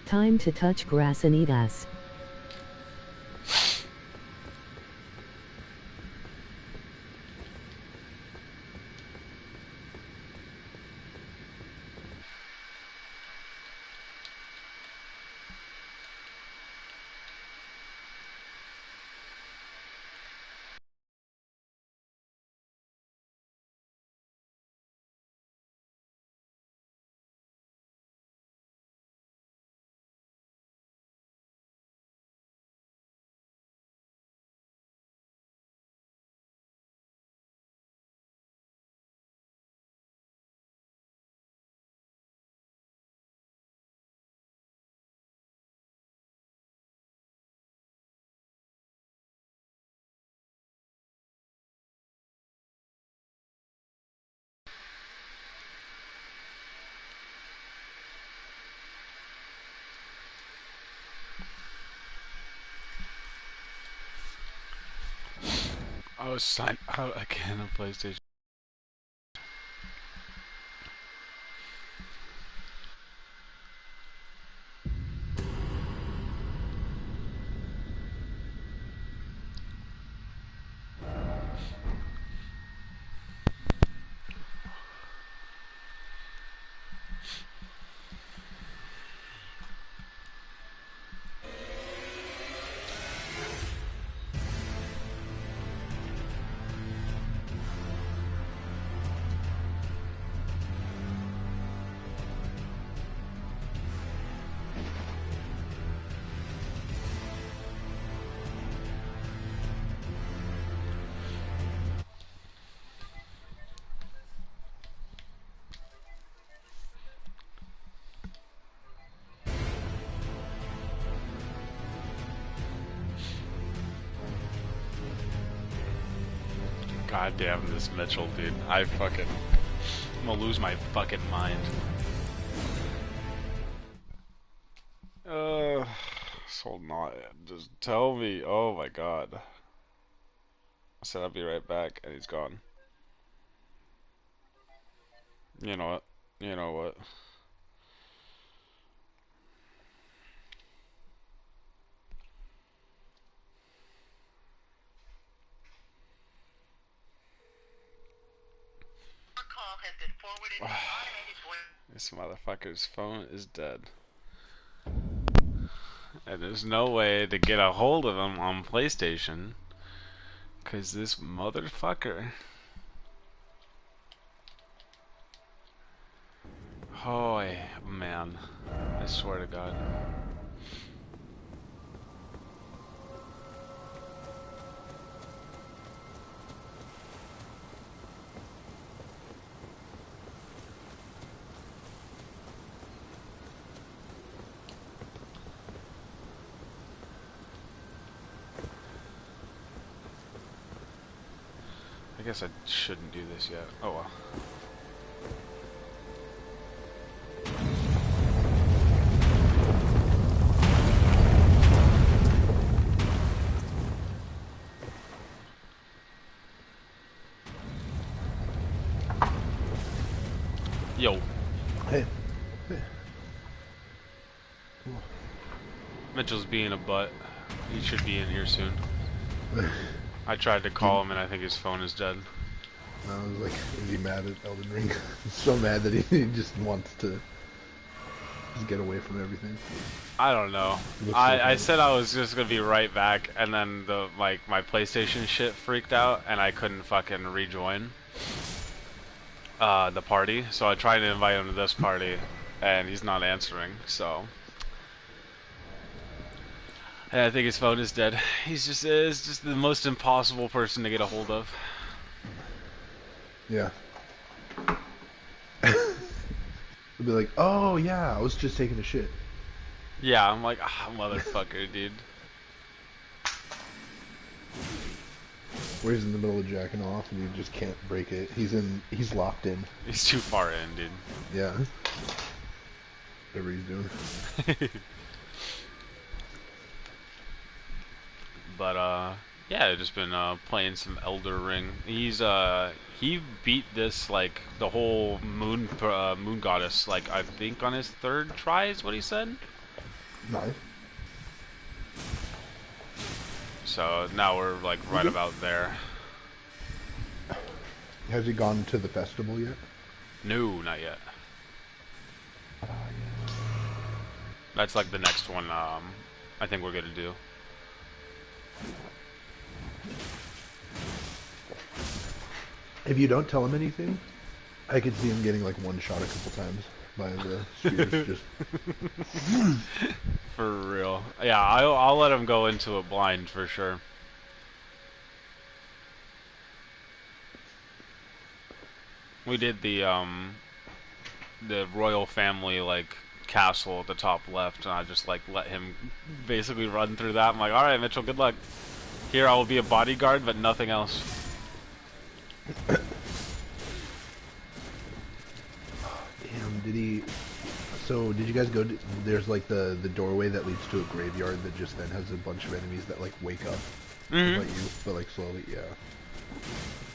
Time to touch grass and eat ass. I was signed out again on PlayStation. God damn this Mitchell, dude. I'm gonna lose my fucking mind. So not. Just tell me. Oh my god. I said I'll be right back, and he's gone. You know what? You know what? This motherfucker's phone is dead. And there's no way to get a hold of him on PlayStation. Cause this motherfucker. Oh man. I swear to God. I guess I shouldn't do this yet. Oh well. Yo. Hey. Mitchell's being a butt. He should be in here soon. I tried to call him and I think his phone is dead. I was like, is he mad at Elden Ring? He's so mad that he just wants to just get away from everything. I don't know. I said I was just gonna be right back, and then my PlayStation shit freaked out, and I couldn't fucking rejoin the party. So I tried to invite him to this party, and he's not answering. So and I think his phone is dead. Is just the most impossible person to get a hold of. Yeah. He'll be like, oh yeah, I was just taking a shit. Yeah, I'm like, motherfucker, dude. Where he's in the middle of jacking off and you just can't break it. He's locked in. He's too far in, dude. Yeah. Whatever he's doing. But yeah, I've just been playing some Elder Ring. He beat this like the whole moon goddess like I think on his third try is what he said. Nice. So now we're like right about there. Has he gone to the festival yet? No, not yet. Yeah. That's like the next one. I think we're gonna do. If you don't tell him anything, I could see him getting like one shot a couple times by the spears. Just For real. Yeah, I'll let him go into it blind for sure. We did the royal family like castle at the top left, and I just like let him basically run through that. I'm like, all right, Mitchell, good luck. Here I will be a bodyguard, but nothing else. damn. Did he? So did you guys go? There's like the doorway that leads to a graveyard that just then has a bunch of enemies that like wake up, Mm-hmm. but like slowly. Yeah.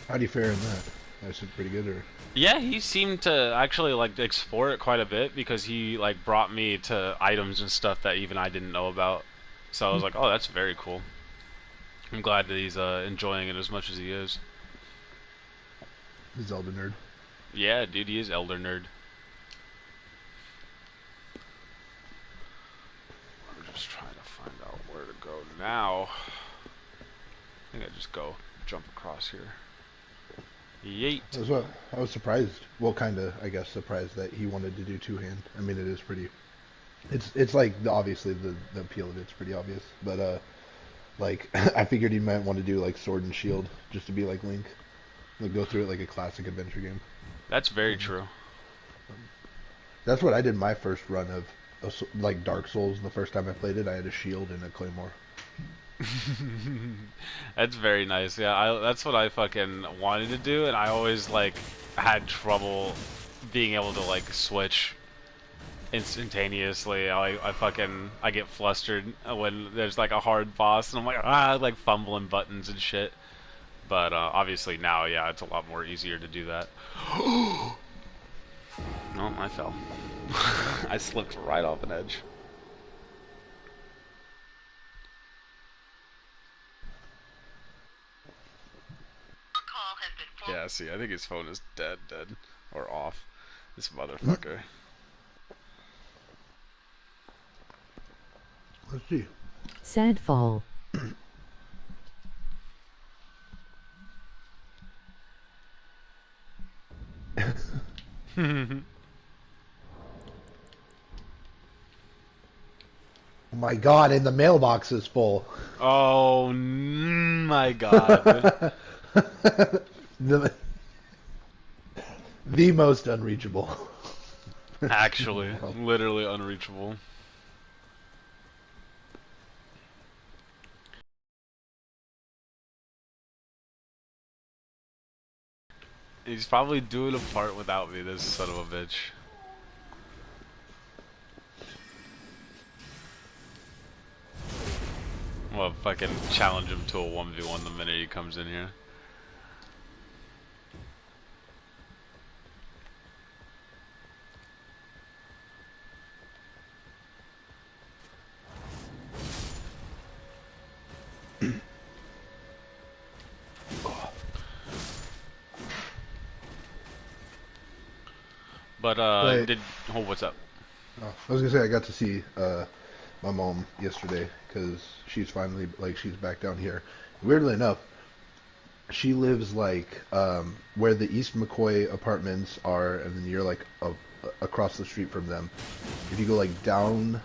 How do you fare in that? That's pretty good, or? Yeah, he seemed to actually like explore it quite a bit because he like brought me to items and stuff that even I didn't know about. So I was like, oh, that's very cool. I'm glad that he's enjoying it as much as he is. Zelda nerd. Yeah, dude, he is elder nerd. I'm just trying to find out where to go now. I think I just go jump across here. Yeet. That's what I was surprised. Well, kind of, I guess, surprised that he wanted to do two hand. I mean, it is pretty. It's like obviously the appeal of it's pretty obvious, but like I figured he might want to do like sword and shield just to be like Link, like go through it like a classic adventure game. That's very true. That's what I did my first run of like Dark Souls. The first time I played it, I had a shield and a claymore. That's very nice. Yeah, that's what I fucking wanted to do, and I always like had trouble being able to like switch instantaneously. I get flustered when there's like a hard boss, and I'm like fumbling buttons and shit. But obviously now, yeah, it's a lot more easier to do that. Oh, I fell. I slipped right off an edge. Yeah, see, I think his phone is dead, or off. This motherfucker. Let's see. Sad fall. Oh my god, and the mailbox is full. Oh my god. the, the most unreachable. Actually, literally unreachable. He's probably doing a part without me, this son of a bitch. I'm gonna fucking challenge him to a 1v1 the minute he comes in here. But Wait. oh, what's up? Oh, I was gonna say I got to see my mom yesterday because she's finally like she's back down here. Weirdly enough, she lives like where the East McCoy apartments are, and then you're like across the street from them. If you go like down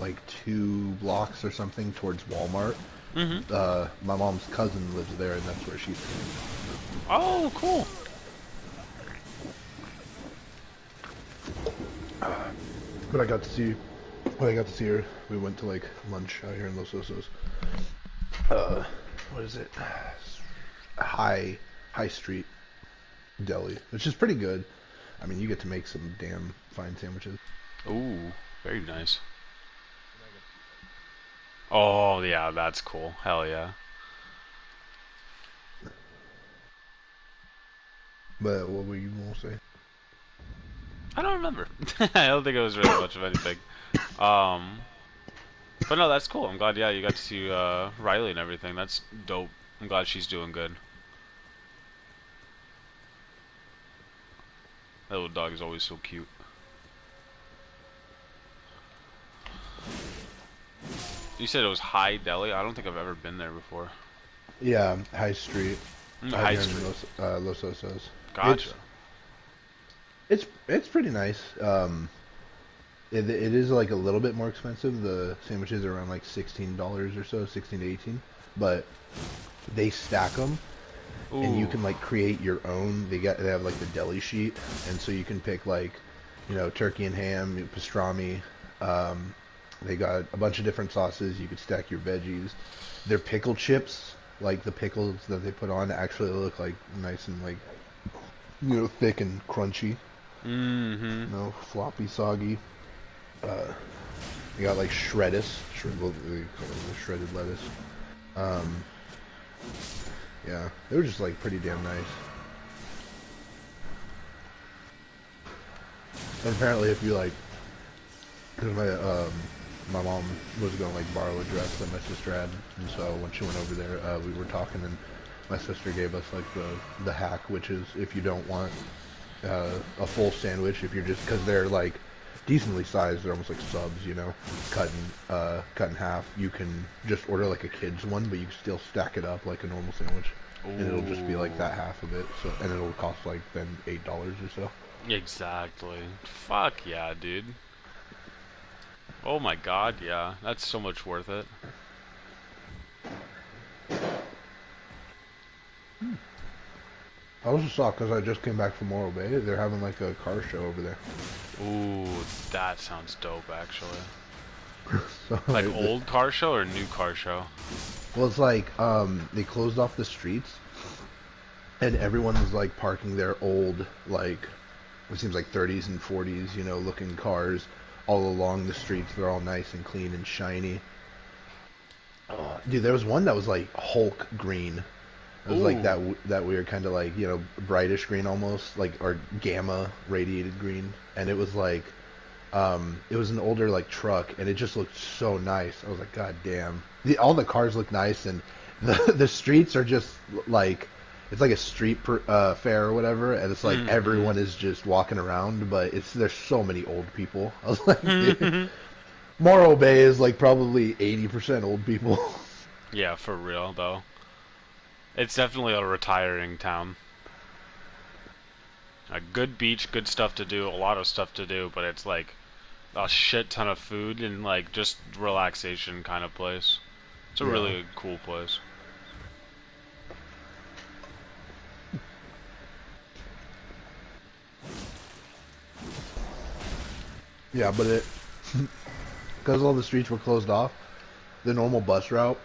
like 2 blocks or something towards Walmart, my mom's cousin lives there, and that's where she's. Oh, cool. But I got to see when I got to see her. We went to like lunch out here in Los Osos. What is it? High Street Deli, which is pretty good. I mean, you get to make some damn fine sandwiches. Ooh, very nice. Oh, yeah, that's cool. Hell yeah. But what were you gonna say? I don't remember. I don't think it was really much of anything. But no, that's cool. I'm glad. Yeah, you got to see Riley and everything. That's dope. I'm glad she's doing good. That little dog is always so cute. You said it was High Deli. I don't think I've ever been there before. Yeah, High Street. High Here in Street. Los Osos. Gotcha. It's pretty nice. It is like a little bit more expensive. The sandwiches are around like $16 or so, 16 to 18. But they stack them, and you Ooh. can like create your own. They have like the deli sheet, and so you can pick like, turkey and ham, pastrami. They got a bunch of different sauces. You could stack your veggies. Their pickle chips, like the pickles that they put on, actually look like nice and like thick and crunchy. Mm-hmm. No floppy, soggy. They got like well, they call it the shredded lettuce. Um, yeah, they were just like pretty damn nice. And apparently, if you like, because my mom was gonna like borrow a dress that my sister had, and so when she went over there, we were talking, and my sister gave us like the hack, which is if you don't want a full sandwich, if you're just because they're like decently sized, they're almost like subs, cut in half. You can just order like a kid's one, but you can still stack it up like a normal sandwich, and it'll just be like that half of it. So and it'll cost like then $8 or so. Exactly. Fuck yeah, dude. Oh my god, yeah. That's so much worth it. I was shocked because I just came back from Morro Bay. They're having like a car show over there. Ooh, that sounds dope, actually. So, Like old car show or new car show? well, it's like they closed off the streets, and everyone was like parking their old like it seems like 30s and 40s, looking cars all along the streets. They're all nice and clean and shiny. Dude, there was one that was like Hulk green. It was like that weird kind of like brightish green almost like or gamma radiated green, and it was like it was an older like truck, and it just looked so nice. I was like, God damn! All the cars look nice, and the streets are just like it's like a street fair or whatever, and it's like everyone is just walking around, but there's so many old people. I was like, dude, Morro Bay is like probably 80% old people. Yeah, for real, though. It's definitely a retiring town. A good beach, good stuff to do, a lot of stuff to do, but it's like a shit ton of food and like just relaxation kind of place. It's a Yeah. really cool place. Yeah, but because all the streets were closed off, the normal bus route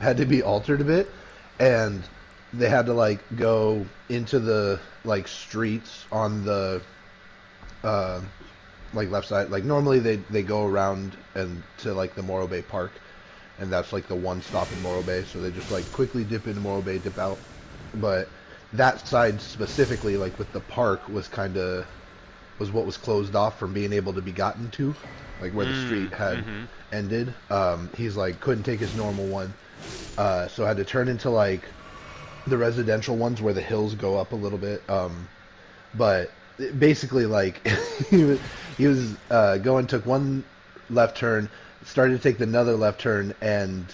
had to be altered a bit, and they had to like go into the like streets on the uh, like left side. Like normally they go around and to like the Morro Bay Park, and that's like the one stop in Morro Bay. So they just like quickly dip into Morro Bay, dip out. But that side specifically, like with the park, was what was closed off from being able to be gotten to, like where the street had ended. He's like couldn't take his normal one, so had to turn into like the residential ones where the hills go up a little bit. But basically, like he was going, took one left turn, started to take another left turn, and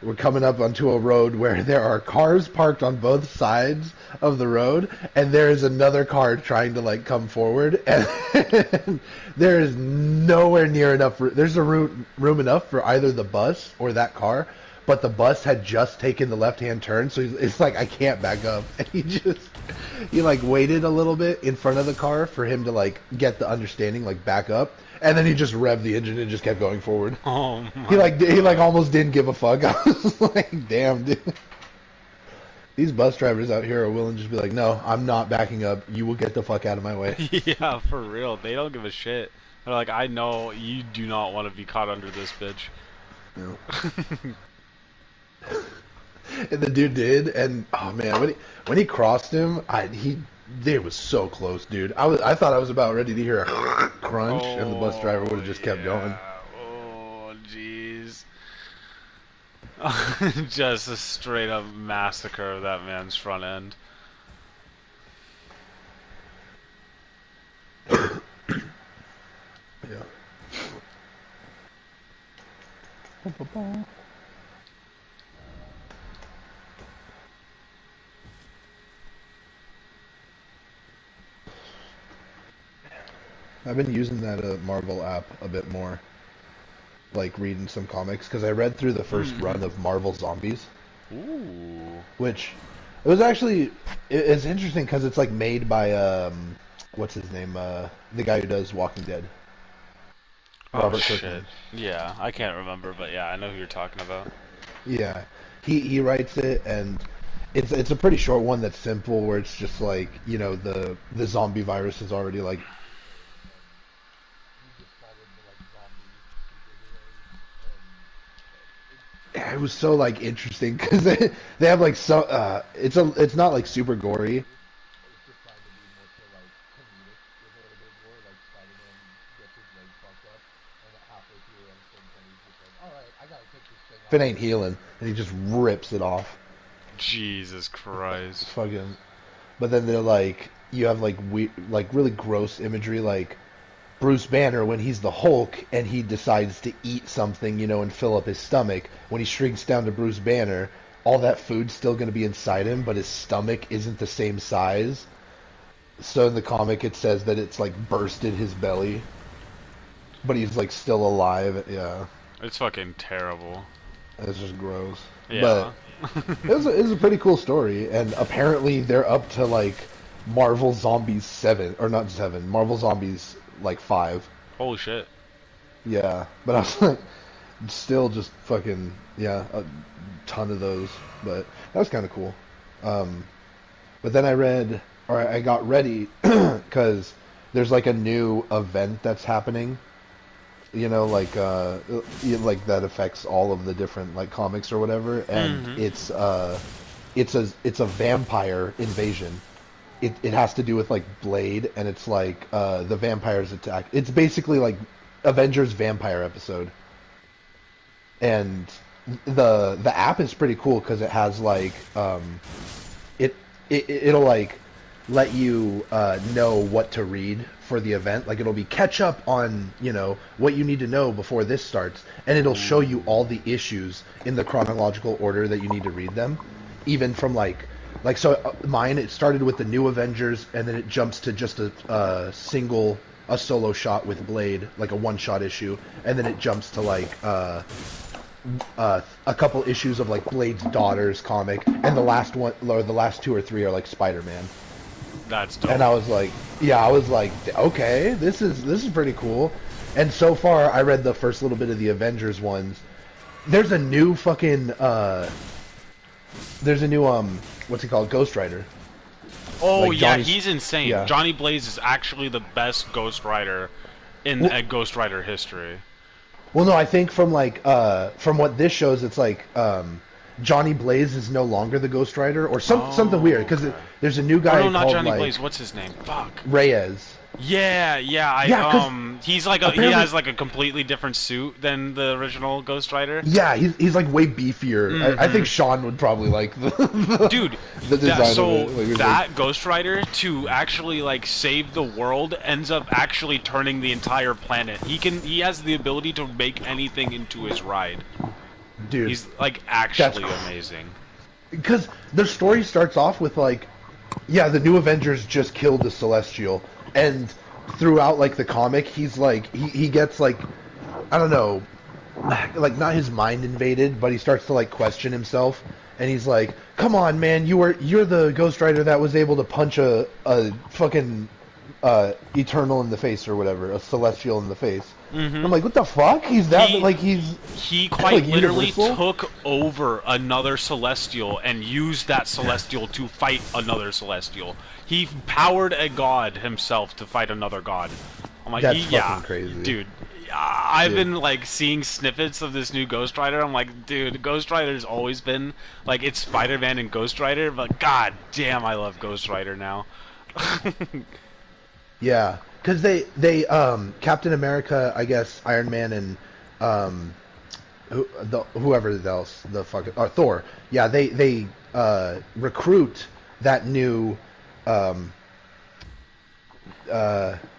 we're coming up onto a road where there are cars parked on both sides of the road, and there is another car trying to like come forward, and there is nowhere near enough. There's a room enough for either the bus or that car, but the bus had just taken the left-hand turn, so it's like I can't back up, and he like waited a little bit in front of the car for him to like get the understanding, like back up. And then he just revved the engine and just kept going forward. Oh my He like almost didn't give a fuck. I was like, damn, dude. These bus drivers out here are willing to just be like, no, I'm not backing up. You will get the fuck out of my way. Yeah, for real. They don't give a shit. They're like, I know you do not want to be caught under this bitch. No. And the dude did, and oh man, when he crossed him, they was so close, dude. I thought I was about ready to hear a crunch, and the bus driver would have just kept going. Oh, jeez. Just a straight up massacre of that man's front end. Yeah. I've been using that Marvel app a bit more, like reading some comics, because I read through the first run of Marvel Zombies, Ooh. which it was actually it's interesting because it's like made by what's his name, the guy who does Walking Dead, Oh Robert shit. Kirkman. Yeah, I can't remember, but yeah, I know who you're talking about. Yeah, he writes it, and it's a pretty short one that's simple, where it's just like, you know, the zombie virus is already like. Yeah, it was so like interesting because they have like so it's not like super gory. If it ain't healing, and he just rips it off. Jesus It's Christ. fucking. But then they're like, you have like like really gross imagery, like Bruce Banner when he's the Hulk and he decides to eat something, you know, and fill up his stomach. When he shrinks down to Bruce Banner, all that food's still going to be inside him, but his stomach isn't the same size. So in the comic, it says that it's like bursted his belly, but he's like still alive. Yeah, It's fucking terrible. it's just gross. But Yeah. it was a pretty cool story, and apparently they're up to like Marvel Zombies 7, or not 7, Marvel Zombies like 5. Holy shit. Yeah, but I was like, still just fucking, yeah, a ton of those, but that was kind of cool. Um, but then I read, or I got ready, because there's like a new event that's happening, you know, like that affects all of the different like comics or whatever, and Mm-hmm. it's a vampire invasion. It has to do with like Blade, and it's like the vampires attack. It's basically like Avengers vampire episode, and the app is pretty cool because it has like it'll like let you know what to read for the event. Like it'll be catch up on, you know, what you need to know before this starts, and it'll show you all the issues in the chronological order that you need to read them, even from like so mine, it started with the new Avengers, and then it jumps to just a solo shot with Blade, like a one shot issue, and then it jumps to like a couple issues of like Blade's daughter's comic, and the last one, or the last two or three, are like Spider-Man. That's And dope. I was like, yeah, I was like, okay, this is pretty cool. And so far, I read the first little bit of the Avengers ones. There's a new fucking there's a new what's it called, Ghost Rider. Oh Like yeah, Johnny's, he's insane. yeah. Johnny Blaze is actually the best Ghost Rider in Well, Ghost Rider history. well, no, I think from what this shows, it's like Johnny Blaze is no longer the Ghost Rider, or something weird, Oh, because okay. there's a new Or guy no, not called Johnny like Blaze. What's his name? Fuck. Reyes. Yeah, yeah. Yeah, because He's like he apparently, has like a completely different suit than the original Ghost Rider. yeah, he's like way beefier. I think Mm-hmm. Sean would probably like Dude, the that design of so it. Like, it's like, that Ghost Rider to actually like save the world ends up actually turning the entire planet. He has the ability to make anything into his ride. dude, He's like that's actually amazing. because the story starts off with like, yeah, the new Avengers just killed the Celestial, and throughout like the comic, he's like he gets like, I don't know, like not his mind invaded, but he starts to like question himself, and he's like, "Come on, man, you're the Ghost Rider that was able to punch a fucking Eternal in the face or whatever, a Celestial in the face." I'm like, "What the fuck? He's that He like he's he quite like literally universal?" took over another Celestial and used that Celestial to fight another Celestial. He powered a god himself to fight another god. I'm like, That's yeah, fucking crazy, dude. I've dude. been like seeing snippets of this new Ghost Rider. I'm like, dude, Ghost Rider's always been like it's Spider-Man and Ghost Rider, but god damn, I love Ghost Rider now. Yeah, because they Captain America, I guess Iron Man and um whoever else the fucking or Thor. Yeah, they recruit that new um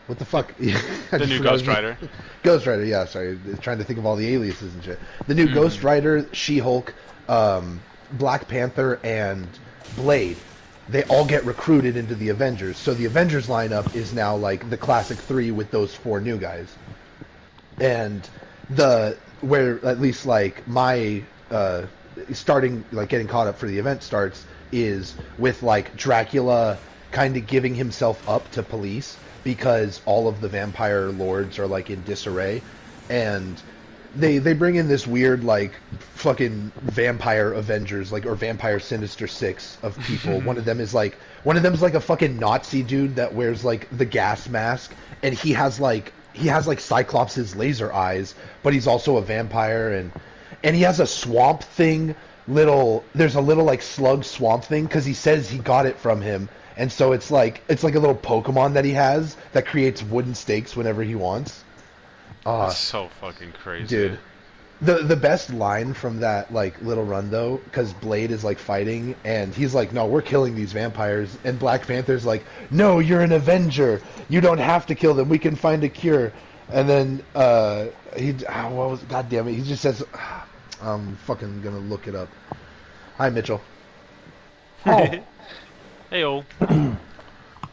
what the fuck? I The just new forgot his Ghost name. Rider. Ghost Rider. Yeah, sorry, trying to think of all the aliases and shit. The new Mm-hmm. Ghost Rider, She-Hulk, Black Panther, and Blade. They all get recruited into the Avengers. So the Avengers lineup is now like the classic three with those four new guys. And the where at least like my starting like getting caught up for the event starts is with like Dracula kind of giving himself up to police because all of the vampire lords are like in disarray, and they bring in this weird like fucking vampire Avengers like or vampire Sinister Six of people. One of them's like a fucking Nazi dude that wears like the gas mask, and he has like Cyclops' laser eyes, but he's also a vampire, and he has a swamp thing. There's a little like slug swamp thing because he says he got it from him, and so it's like a little Pokemon that he has that creates wooden stakes whenever he wants. That's Ah, so fucking crazy. dude. The best line from that like little run though, because Blade is like fighting and he's like, "No, we're killing these vampires," and Black Panther's like, "No, you're an Avenger. You don't have to kill them. We can find a cure." And then what was God damn it? He just says, "I'm fucking gonna look it up." Hi, Mitchell. Hi. Hey-o.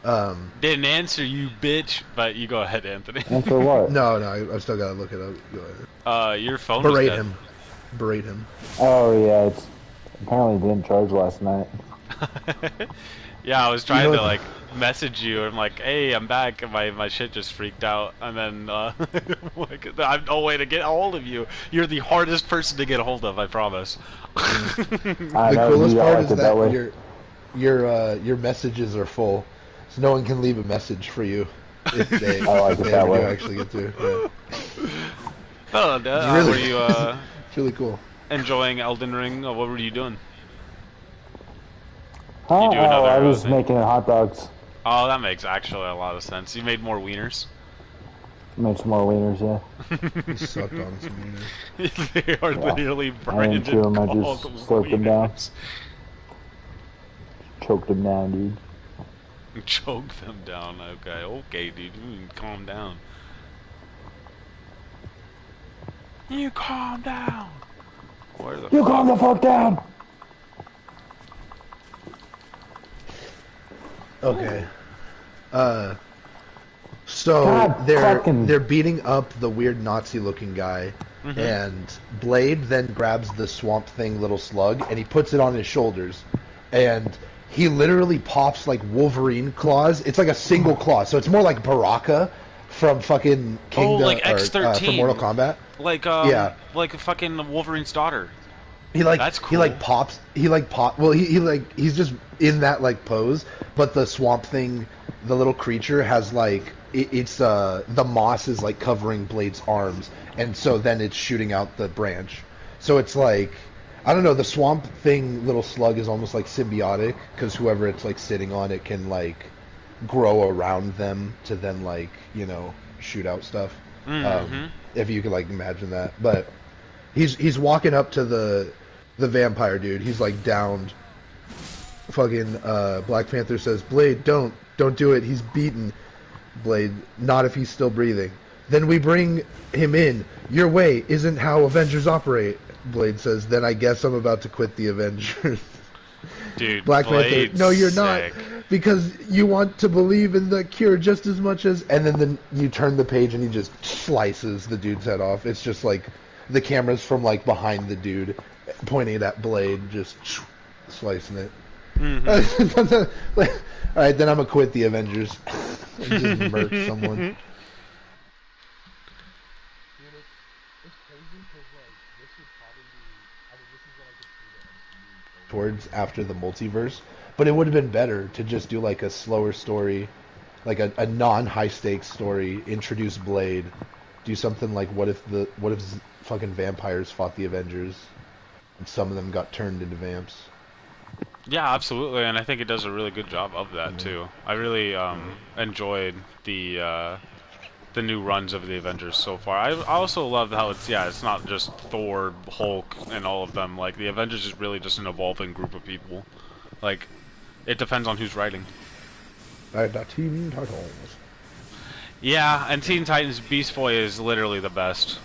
Um, Didn't answer you, bitch. But you go ahead, Anthony. And for what? no, I still gotta look it up. Go ahead. Your phone was Berate dead. him. Berate him. Oh yeah, it's apparently didn't charge last night. Yeah, I was trying know to what- like message you. I'm like, hey, I'm back. And my shit just freaked out, and then like, I have no way to get a hold of you. You're the hardest person to get a hold of. I promise. I The know coolest you don't part like is it that way. your messages are full, so no one can leave a message for you if they, I like if it they that ever do way. actually get through. Yeah. Oh, It's were you it's really cool. enjoying Elden Ring? Or what were you doing? Huh? You do Oh, another I was thing. making hot dogs. Oh, that makes actually a lot of sense. You made more wieners. Made some more wieners, yeah. He sucked on some wieners. They are Yeah. literally I didn't branded chew 'em, I called just slurped them down. wieners. Choked them down, dude. Choke them down. Okay, dude. You calm down. You calm down. Where the You fuck? calm the fuck down! Okay. So God fucking- they're beating up the weird Nazi-looking guy, and Blade then grabs the Swamp Thing little slug and he puts it on his shoulders, and he literally pops like Wolverine claws. It's like a single claw, so it's more like Baraka from fucking like or, X-13. from Mortal Kombat. Like Yeah. like a fucking Wolverine's daughter. That's He like cool. pops well he's just in that like pose, but the Swamp Thing, the little creature has like it's the moss is like covering Blade's arms, and so then it's shooting out the branch. So it's like, I don't know, the Swamp Thing little slug is almost like symbiotic because whoever it's like sitting on it can like grow around them to then like, you know, shoot out stuff. If you could like imagine that. But he's walking up to the vampire dude. He's like downed. Fucking Black Panther says, "Blade, don't do it. He's beaten." Blade, "Not if he's still breathing." "Then we bring him in. Your way isn't how Avengers operate." Blade says, "Then I guess I'm about to quit the Avengers." Dude, Black Panther, Blade's "No, you're sick. not, because you want to believe in the cure just as much as." And then you turn the page and he just slices the dude's head off. It's just like the camera's from like behind the dude, pointing it at Blade, just slicing it. All right, then I'm gonna quit the Avengers and just murk someone. Towards after the multiverse, but it would have been better to just do like a slower story, like a non-high stakes story. Introduce Blade, do something like what if fucking vampires fought the Avengers, and some of them got turned into vamps. Yeah, absolutely, and I think it does a really good job of that too. I really enjoyed the the new runs of the Avengers so far. I also love how it's not just Thor, Hulk, and all of them. Like, the Avengers is really just an evolving group of people. Like, it depends on who's writing. The Teen Titans. Yeah, and Teen Titans Beast Boy is literally the best.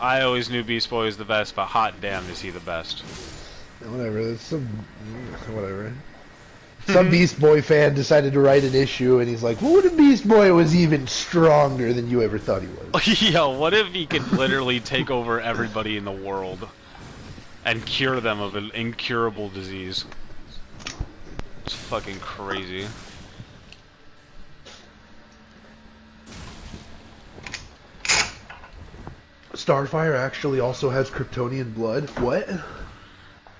I always knew Beast Boy was the best, but hot damn is he the best. Whatever, that's some... whatever. Some Beast Boy fan decided to write an issue, and he's like, what if Beast Boy was even stronger than you ever thought he was? Yo, what if he could literally take over everybody in the world and cure them of an incurable disease? It's fucking crazy. Starfire actually also has Kryptonian blood? What?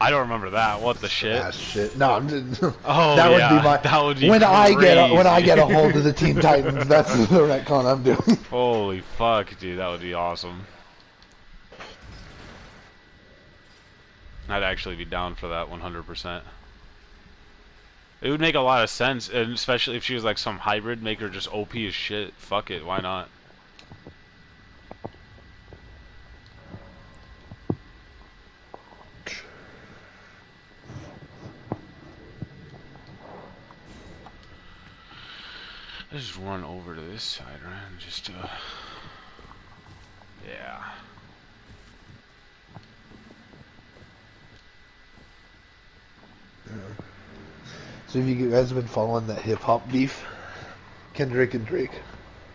I don't remember that. What the shit? Ah, shit. No, I'm just, Oh, that yeah, would be my. that would be when I crazy. get a hold of the Teen Titans, that's the retcon I'm doing. Holy fuck, dude, that would be awesome. I'd actually be down for that 100%. It would make a lot of sense, and especially if she was like some hybrid, make her just OP as shit. Fuck it, why not? Let's just run over to this side, right? And just, yeah. So have you guys been following that hip-hop beef? Kendrick and Drake?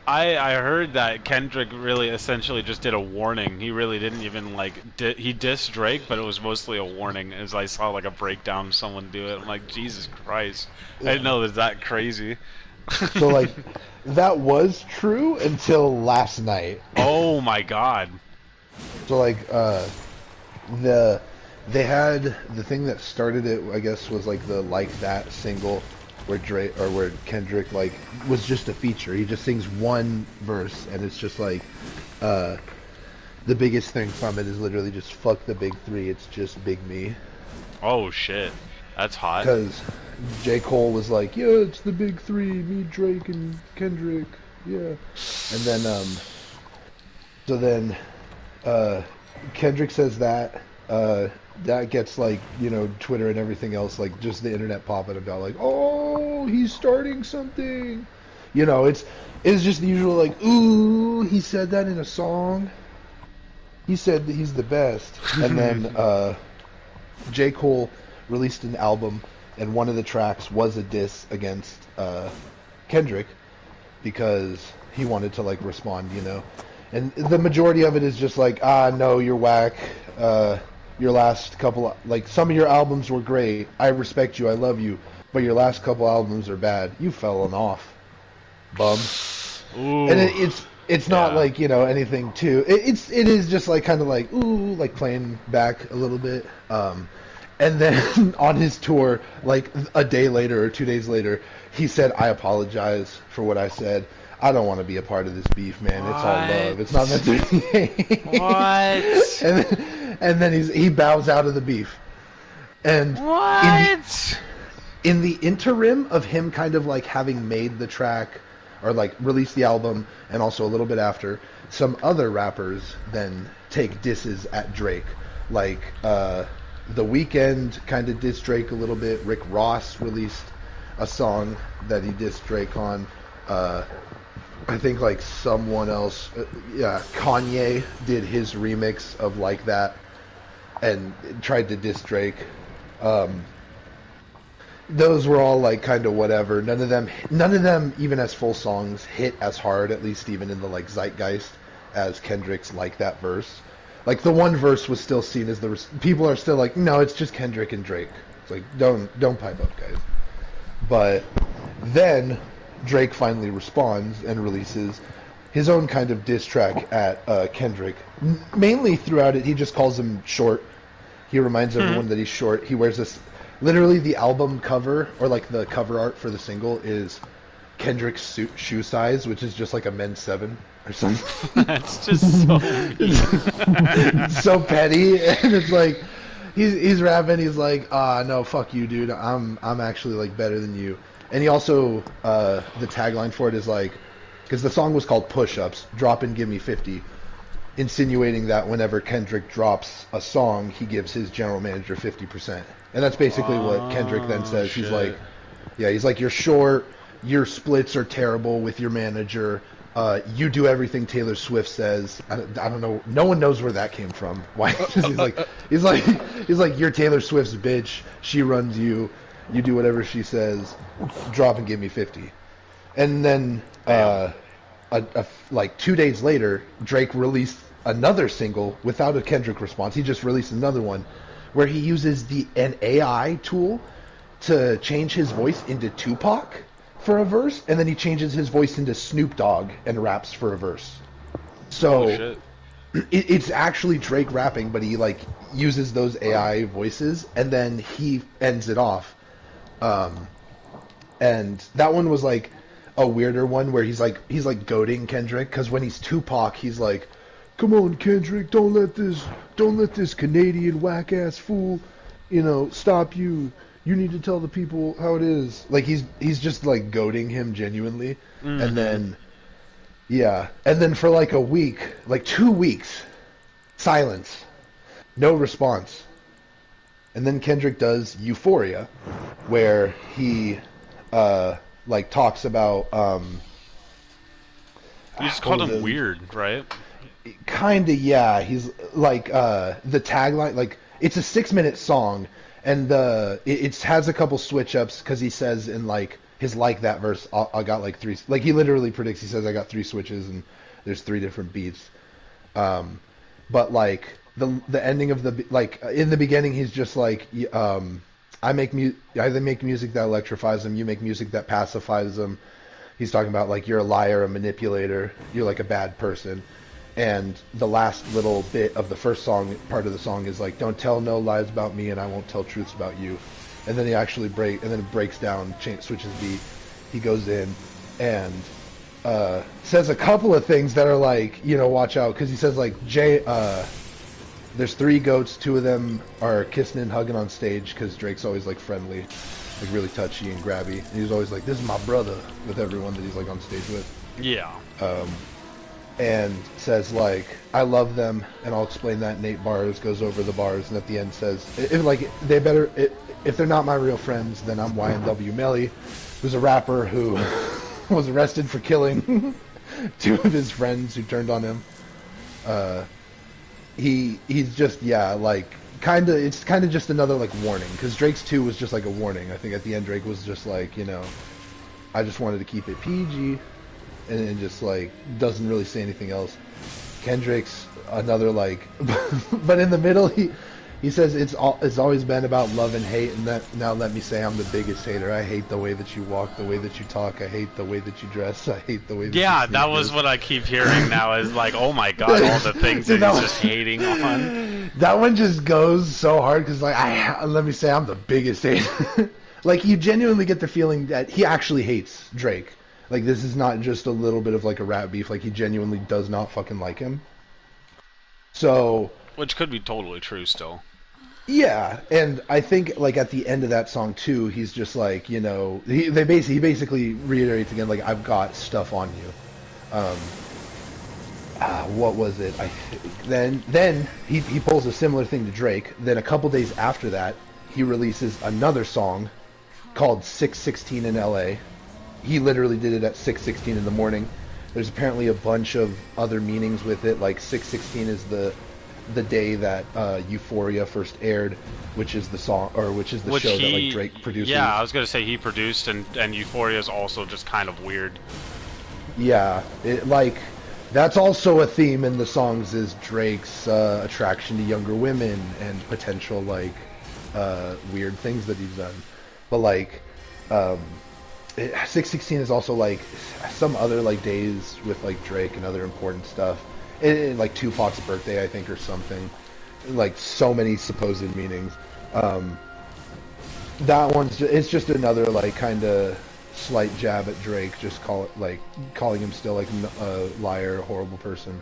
I heard that Kendrick really essentially just did a warning. He really didn't even, like, he dissed Drake, but it was mostly a warning, as I saw, like, a breakdown of someone do it. I'm like, Jesus Christ. I didn't know it was that crazy. So, like, that was true until last night. Oh my god. So, like, they had the thing that started it, I guess, was like the Like That single where Drake, or where Kendrick, like, was just a feature. He just sings one verse, and it's just like, the biggest thing from it is literally just fuck the big three, it's just Big Me. Oh shit. That's hot. Because J. Cole was like, yeah, it's the big three, me, Drake, and Kendrick, yeah. And then, so then, Kendrick says that, that gets, like, you know, Twitter and everything else, like, just the internet popping about, like, oh, he's starting something. You know, it's just the usual, like, ooh, he said that in a song. He said that he's the best. And then, J. Cole released an album, and one of the tracks was a diss against Kendrick because he wanted to, like, respond, you know. And the majority of it is just like, no, you're whack. Your last couple, like, some of your albums were great. I respect you, I love you, but your last couple albums are bad. You've fallen off, bum. Ooh. And it's not like, you know, anything too. It is just like kind of like, ooh, like playing back a little bit. And then on his tour, like a day later or 2 days later, he said, I apologize for what I said. I don't want to be a part of this beef, man. It's all love. It's not meant to be. What? And then he bows out of the beef. And what? In the interim of him kind of like having made the track or like released the album, and also a little bit after, some other rappers then take disses at Drake. Like, The Weeknd kind of dissed Drake a little bit. Rick Ross released a song that he dissed Drake on. I think like someone else, Kanye did his remix of Like That and tried to diss Drake. Those were all like kind of whatever. None of them even as full songs hit as hard, at least even in the like zeitgeist, as Kendrick's Like That verse. Like the one verse was still seen as people are still like, no, it's just Kendrick and Drake. It's like, don't pipe up, guys. But then Drake finally responds and releases his own kind of diss track at Kendrick. Mainly throughout it, he just calls him short. He reminds everyone that he's short. He wears this, literally the album cover, or like the cover art for the single is Kendrick's shoe size, which is just like a men's 7 or something. That's just so It's so petty, and it's like he's rapping. He's like, no, fuck you, dude. I'm actually like better than you. And he also the tagline for it is like, because the song was called Push Ups, Drop and Give Me 50, insinuating that whenever Kendrick drops a song, he gives his general manager 50%. And that's basically what Kendrick then says. Shit. He's like, yeah, he's like, you're short, your splits are terrible with your manager, you do everything Taylor Swift says. I don't know. No one knows where that came from. Why? he's like, you're Taylor Swift's bitch. She runs you. You do whatever she says. Drop and give me 50. And then, like 2 days later, Drake released another single without a Kendrick response. He just released another one where he uses an AI tool to change his voice into Tupac for a verse, and then he changes his voice into Snoop Dogg and raps for a verse. So it's actually Drake rapping, but he like uses those AI voices, and then he ends it off. And that one was like a weirder one where he's like goading Kendrick, because when he's Tupac, he's like, "Come on, Kendrick, don't let this Canadian whack ass fool, stop you. You need to tell the people how it is." Like he's just like goading him genuinely. Mm-hmm. And then for like a week, like 2 weeks, silence, no response. And then Kendrick does Euphoria, where he like talks about you just called him weird, right? Kinda, yeah. He's like the tagline, like it's a 6-minute song. And it has a couple switch ups because he says in like his like that verse, I got like 3. Like he literally predicts. He says I got 3 switches and there's 3 different beats. But like the ending of the like in the beginning, he's just like I make music that electrifies them. You make music that pacifies them. He's talking about like you're a liar, a manipulator. You're like a bad person. And the last little bit of the first song, part of the song, is like, "Don't tell no lies about me, and I won't tell truths about you." And then he actually it breaks down, switches beat. He goes in and says a couple of things that are like, watch out, because he says like, there's 3 goats, 2 of them are kissing and hugging on stage, because Drake's always like friendly, like really touchy and grabby. And he's always like, "This is my brother," with everyone that he's like on stage with. Yeah. And says like, "I love them," and I'll explain that in 8 bars, goes over the bars, and at the end says, if they're not my real friends, then I'm YNW Melly, who's a rapper who was arrested for killing 2 of his friends who turned on him. He's just, like, it's kind of just another like warning, because Drake's 2 was just like a warning. I think at the end Drake was just like, I just wanted to keep it PG. And just like doesn't really say anything else. Kendrick's another like, but in the middle he says it's always been about love and hate, and now let me say I'm the biggest hater. I hate the way that you walk, the way that you talk. I hate the way that you dress. I hate the way that you that was what I keep hearing now is like, oh my god, all the things that he's just hating on. That one just goes so hard because like let me say I'm the biggest hater. Like you genuinely get the feeling that he actually hates Drake. Like, this is not just a little bit of, like, a rap beef. Like, he genuinely does not fucking like him. So... Which could be totally true still. Yeah, and I think, like, at the end of that song, too, he's just like, he basically reiterates again, like, I've got stuff on you. What was it? Then he pulls a similar thing to Drake. Then a couple days after that, he releases another song called 616 in LA. He literally did it at 6:16 in the morning. There's apparently a bunch of other meanings with it. Like 6:16 is the day that Euphoria first aired, which is the song or which is the show that like Drake produces. Yeah, I was gonna say he produced, and Euphoria is also just kind of weird. Yeah, that's also a theme in the songs is Drake's attraction to younger women and potential like weird things that he's done. But like 616 is also like some other like days with like Drake and other important stuff. Like Tupac's birthday, I think, or something. Like so many supposed meanings. That it's just another like kind of slight jab at Drake. Just calling him still like a liar, a horrible person.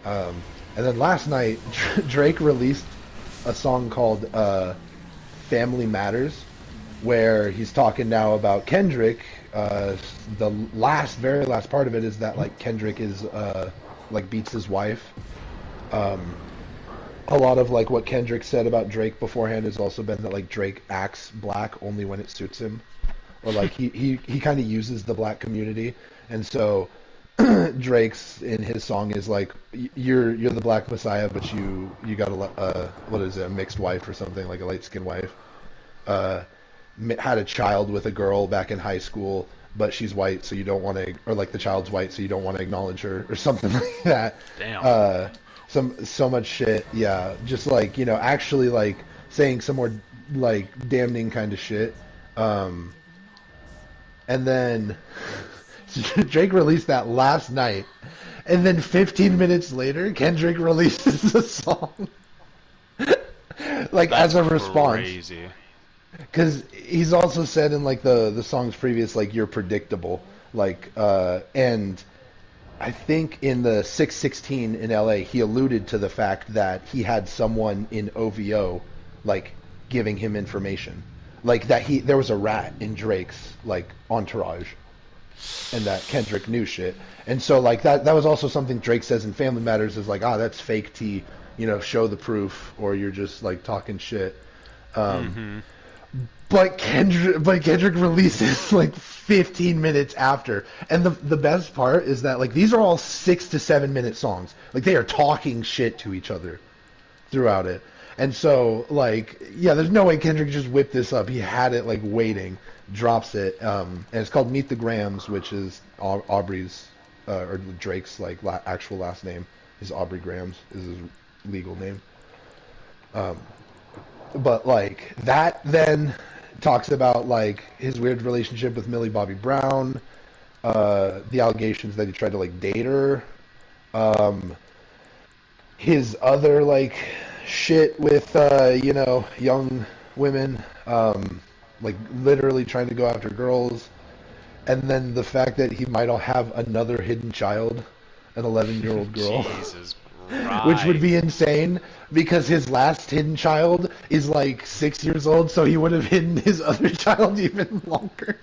And then last night, Drake released a song called "Family Matters," where he's talking now about Kendrick uh, the very last part of it is that like Kendrick is like beats his wife. Um, a lot of like what Kendrick said about Drake beforehand has also been that like Drake acts black only when it suits him, or like he kind of uses the black community, and so Drake's in his song is like you're the black messiah, but you got what is it, a mixed wife or something, like a light skinned wife. Uh, had a child with a girl back in high school, but she's white, so you don't want to, or like the child's white, so you don't want to acknowledge her, or something like that. Damn. So much shit, yeah. Just like actually like saying some more like damning kind of shit. And then Drake released that last night, and then 15 minutes later, Kendrick releases the song, like That's as a response. crazy. Because he's also said in like the songs previous, like you're predictable, like and I think in the 616 in LA, he alluded to the fact that he had someone in OVO like giving him information, like that there was a rat in Drake's like entourage, and that Kendrick knew shit. And so like that was also something Drake says in Family Matters is like, that's fake tea, show the proof or you're just like talking shit. But Kendrick releases like 15 minutes after, and the best part is that like these are all 6 to 7 minute songs. Like they are talking shit to each other throughout it, and so like there's no way Kendrick just whipped this up. He had it like waiting, drops it, and it's called Meet the Grams, which is Aubrey's or Drake's like actual last name. Is Aubrey Grams is his legal name. But like that then talks about like his weird relationship with Millie Bobby Brown, the allegations that he tried to like date her, his other like shit with young women, like literally trying to go after girls, and then the fact that he might have another hidden child, an 11-year-old girl. Jesus Which would Christ. be insane because his last hidden child is like 6 years old, so he would have hidden his other child even longer.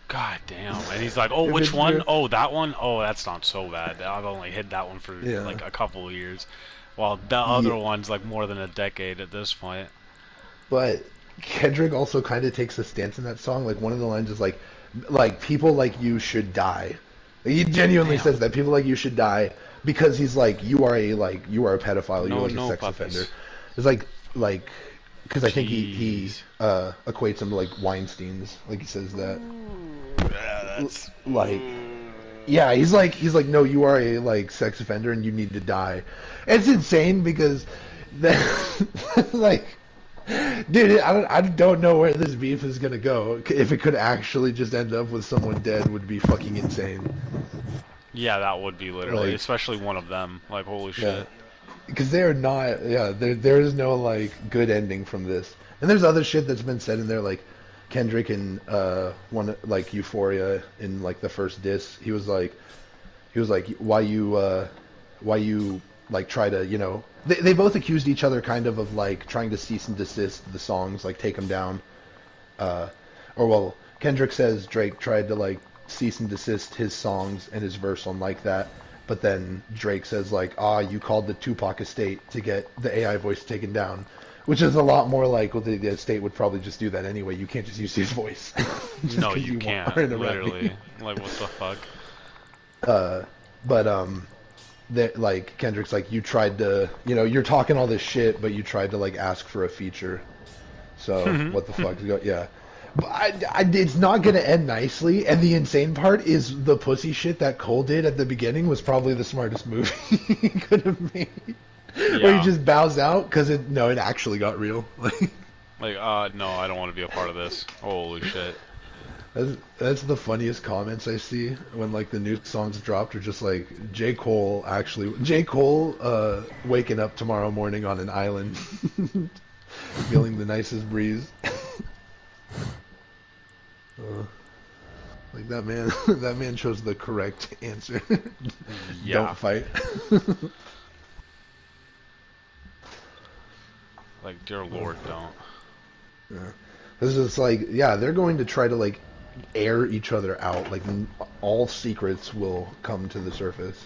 God damn. And he's like, oh, If which it's one? true. Oh, that one? Oh, that's not so bad. I've only hid that one for Yeah. like a couple of years. While the Yeah. other one's like more than a decade at this point. But Kendrick also kind of takes a stance in that song. Like one of the lines is like people like you should die. He genuinely Damn. says that people like you should die because he's like you are a pedophile, you're like a sex puppies. offender. It's like because I think he Jeez. equates them to like Weinstein's, like he says that. Yeah, that's Like yeah, he's like no, you are a like sex offender and you need to die. It's insane because that like dude, I don't know where this beef is gonna go. If it could actually just end up with someone dead, would be fucking insane. yeah, that would be literally, Like, especially one of them. Like holy yeah, shit. because they are not. Yeah, there is no like good ending from this. And there's other shit that's been said in there, like Kendrick and one like Euphoria in like the first diss. He was like, why you like try to, they both accused each other kind of like trying to cease and desist the songs, like take them down. Or well, Kendrick says Drake tried to like cease and desist his songs and his verse on like that. But then Drake says like, you called the Tupac estate to get the AI voice taken down. Which is a lot more like, well, the estate would probably just do that anyway. You can't just use his voice. Just No, 'cause you can't. are in a rap Literally. Like what the fuck? But that like Kendrick's like you tried to you're talking all this shit, but you tried to like ask for a feature. So what the fuck? Yeah, but it's not gonna end nicely. And the insane part is the pussy shit that Cole did at the beginning was probably the smartest move he could have made. Where Yeah. he just bows out because it actually got real. Like, no, I don't want to be a part of this. Holy shit. That's the funniest comments I see when like the new songs dropped are just like J. Cole waking up tomorrow morning on an island feeling the nicest breeze. Like that man chose the correct answer. Yeah. Don't fight. Like, dear lord, don't. Yeah. This is like, yeah, they're going to try to like air each other out. Like all secrets will come to the surface.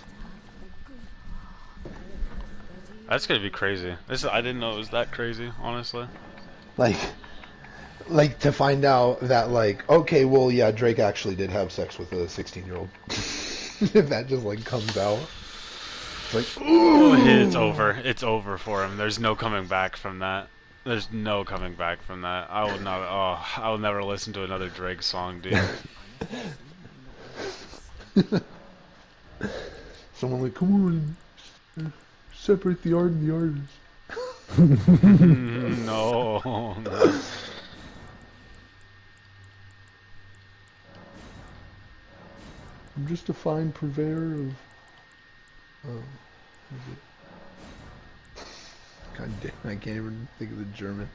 That's gonna be crazy. I didn't know it was that crazy, honestly. Like to find out that like, okay, well, yeah, Drake actually did have sex with a 16-year-old. If that just like comes out, it's like, ooh, It's over. It's over for him. There's no coming back from that. There's no coming back from that. I will not. Oh, I will never listen to another Drake song, dude. Someone like, come on, separate the art and the artist. No, no. I'm just a fine purveyor of. God damn, I can't even think of the German.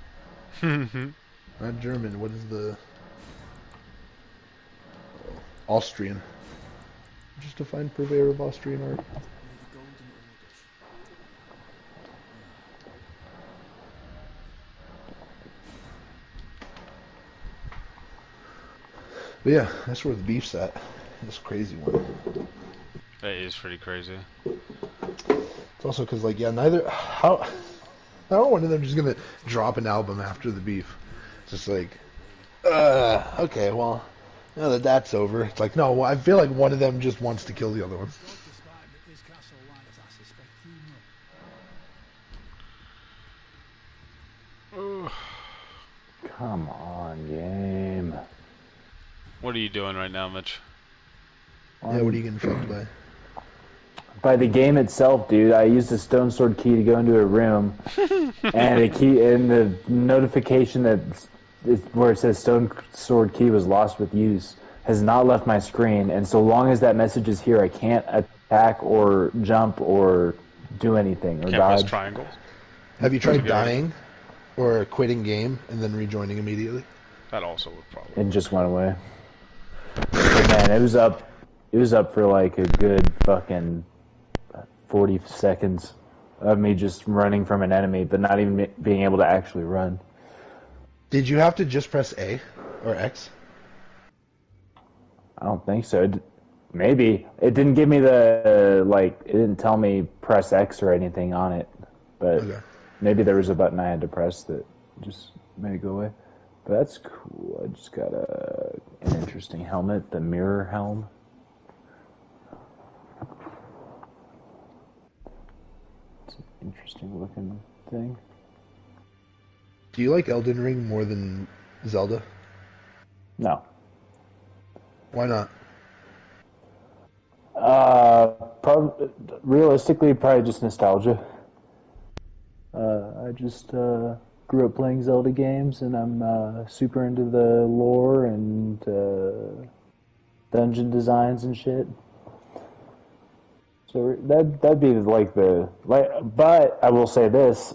Not German. What is the Austrian? Just a fine purveyor of Austrian art. But yeah, that's where the beef's at. This crazy one. That is pretty crazy. It's also because, like, yeah, how one of them just gonna drop an album after the beef. It's just like, okay, well, now that that's over, it's like, no, I feel like one of them just wants to kill the other one. Come on, game. What are you doing right now, Mitch? Yeah, what are you getting fucked by? By the game itself, dude. I used a stone sword key to go into a room, and the notification where it says stone sword key was lost with use has not left my screen. And so long as that message is here, I can't attack or jump or do anything or Can't dodge. press triangles. Have you tried dying or quitting game and then rejoining immediately? That also would probably. It just went away. But man, it was up. It was up for like a good fucking 40 seconds of me just running from an enemy, but not even being able to actually run. Did you have to just press A or X? I don't think so. Maybe. It didn't give me the, it didn't tell me press X or anything on it. But Okay. maybe there was a button I had to press that just made it go away. But that's cool. I just got an interesting helmet, the mirror helm. It's an interesting looking thing. Do you like Elden Ring more than Zelda? No. Why not? Realistically, probably just nostalgia. I just grew up playing Zelda games, and I'm super into the lore and dungeon designs and shit. So that'd be but I will say this: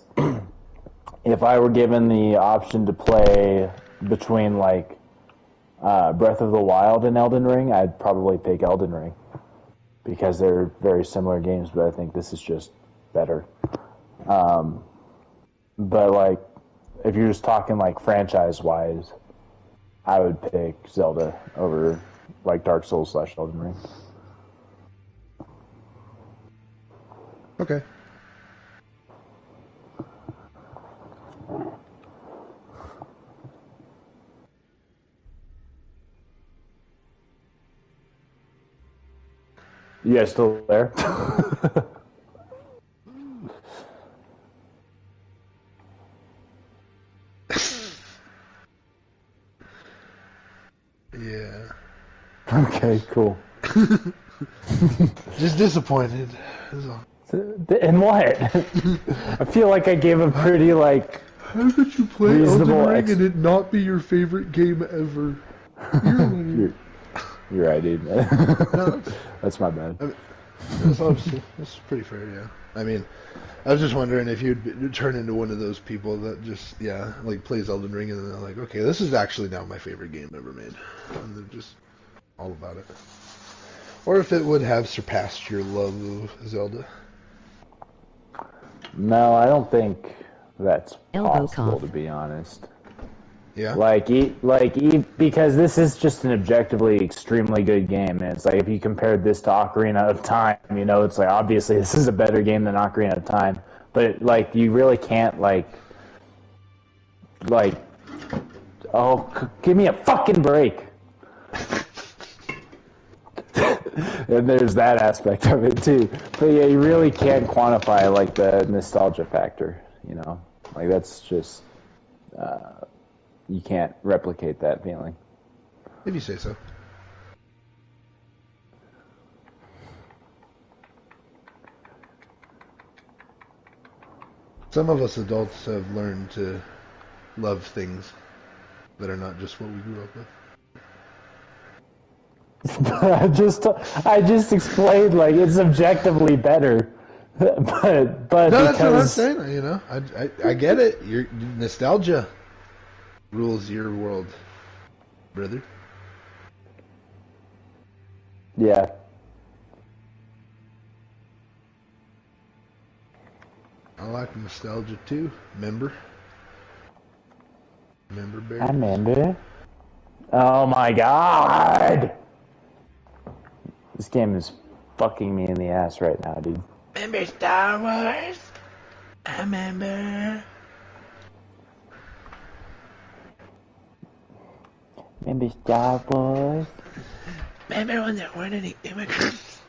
if I were given the option to play between Breath of the Wild and Elden Ring, I'd probably pick Elden Ring because they're very similar games, but I think this is just better. But if you're just talking franchise-wise, I would pick Zelda over Dark Souls / Elden Ring. Okay. You guys still there? Yeah. Okay, cool. Just disappointed. And what? I feel like I gave a pretty How could you play reasonable Elden Ring and it not be your favorite game ever? You're right, dude. No, That's my bad. that's pretty fair, yeah. I mean, I was just wondering if you'd turn into one of those people that just, plays Elden Ring and then they're like, okay, this is actually now my favorite game ever made. And they're just all about it. Or if it would have surpassed your love of Zelda. No, I don't think that's Elbow possible, cough. to be honest. Yeah. Because this is just an objectively extremely good game, and it's like if you compared this to Ocarina of Time, it's like obviously this is a better game than Ocarina of Time, but like you really can't give me a fucking break. And there's that aspect of it too. But yeah, you really can't quantify like the nostalgia factor, like that's just you can't replicate that feeling. If you say so. Some of us adults have learned to love things that are not just what we grew up with. I just explained like it's objectively better, but No, because that's what I'm saying. I get it. Your nostalgia rules your world, brother. yeah, I like nostalgia too. Remember Bear? I remember. Oh my god, this game is fucking me in the ass right now, dude. Remember Star Wars? I remember. Remember Star Wars? Remember when there weren't any immigrants?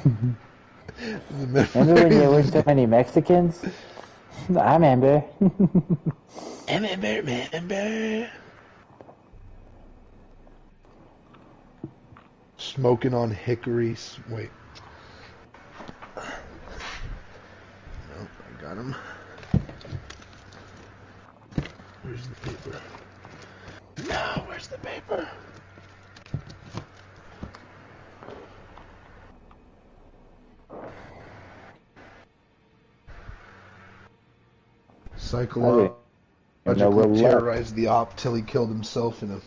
Remember when there weren't so many Mexicans? I remember. Remember. Smoking on hickory. Wait. Nope, I got him. Where's the paper? No, where's the paper? Psychologically terrorized the op till he killed himself in a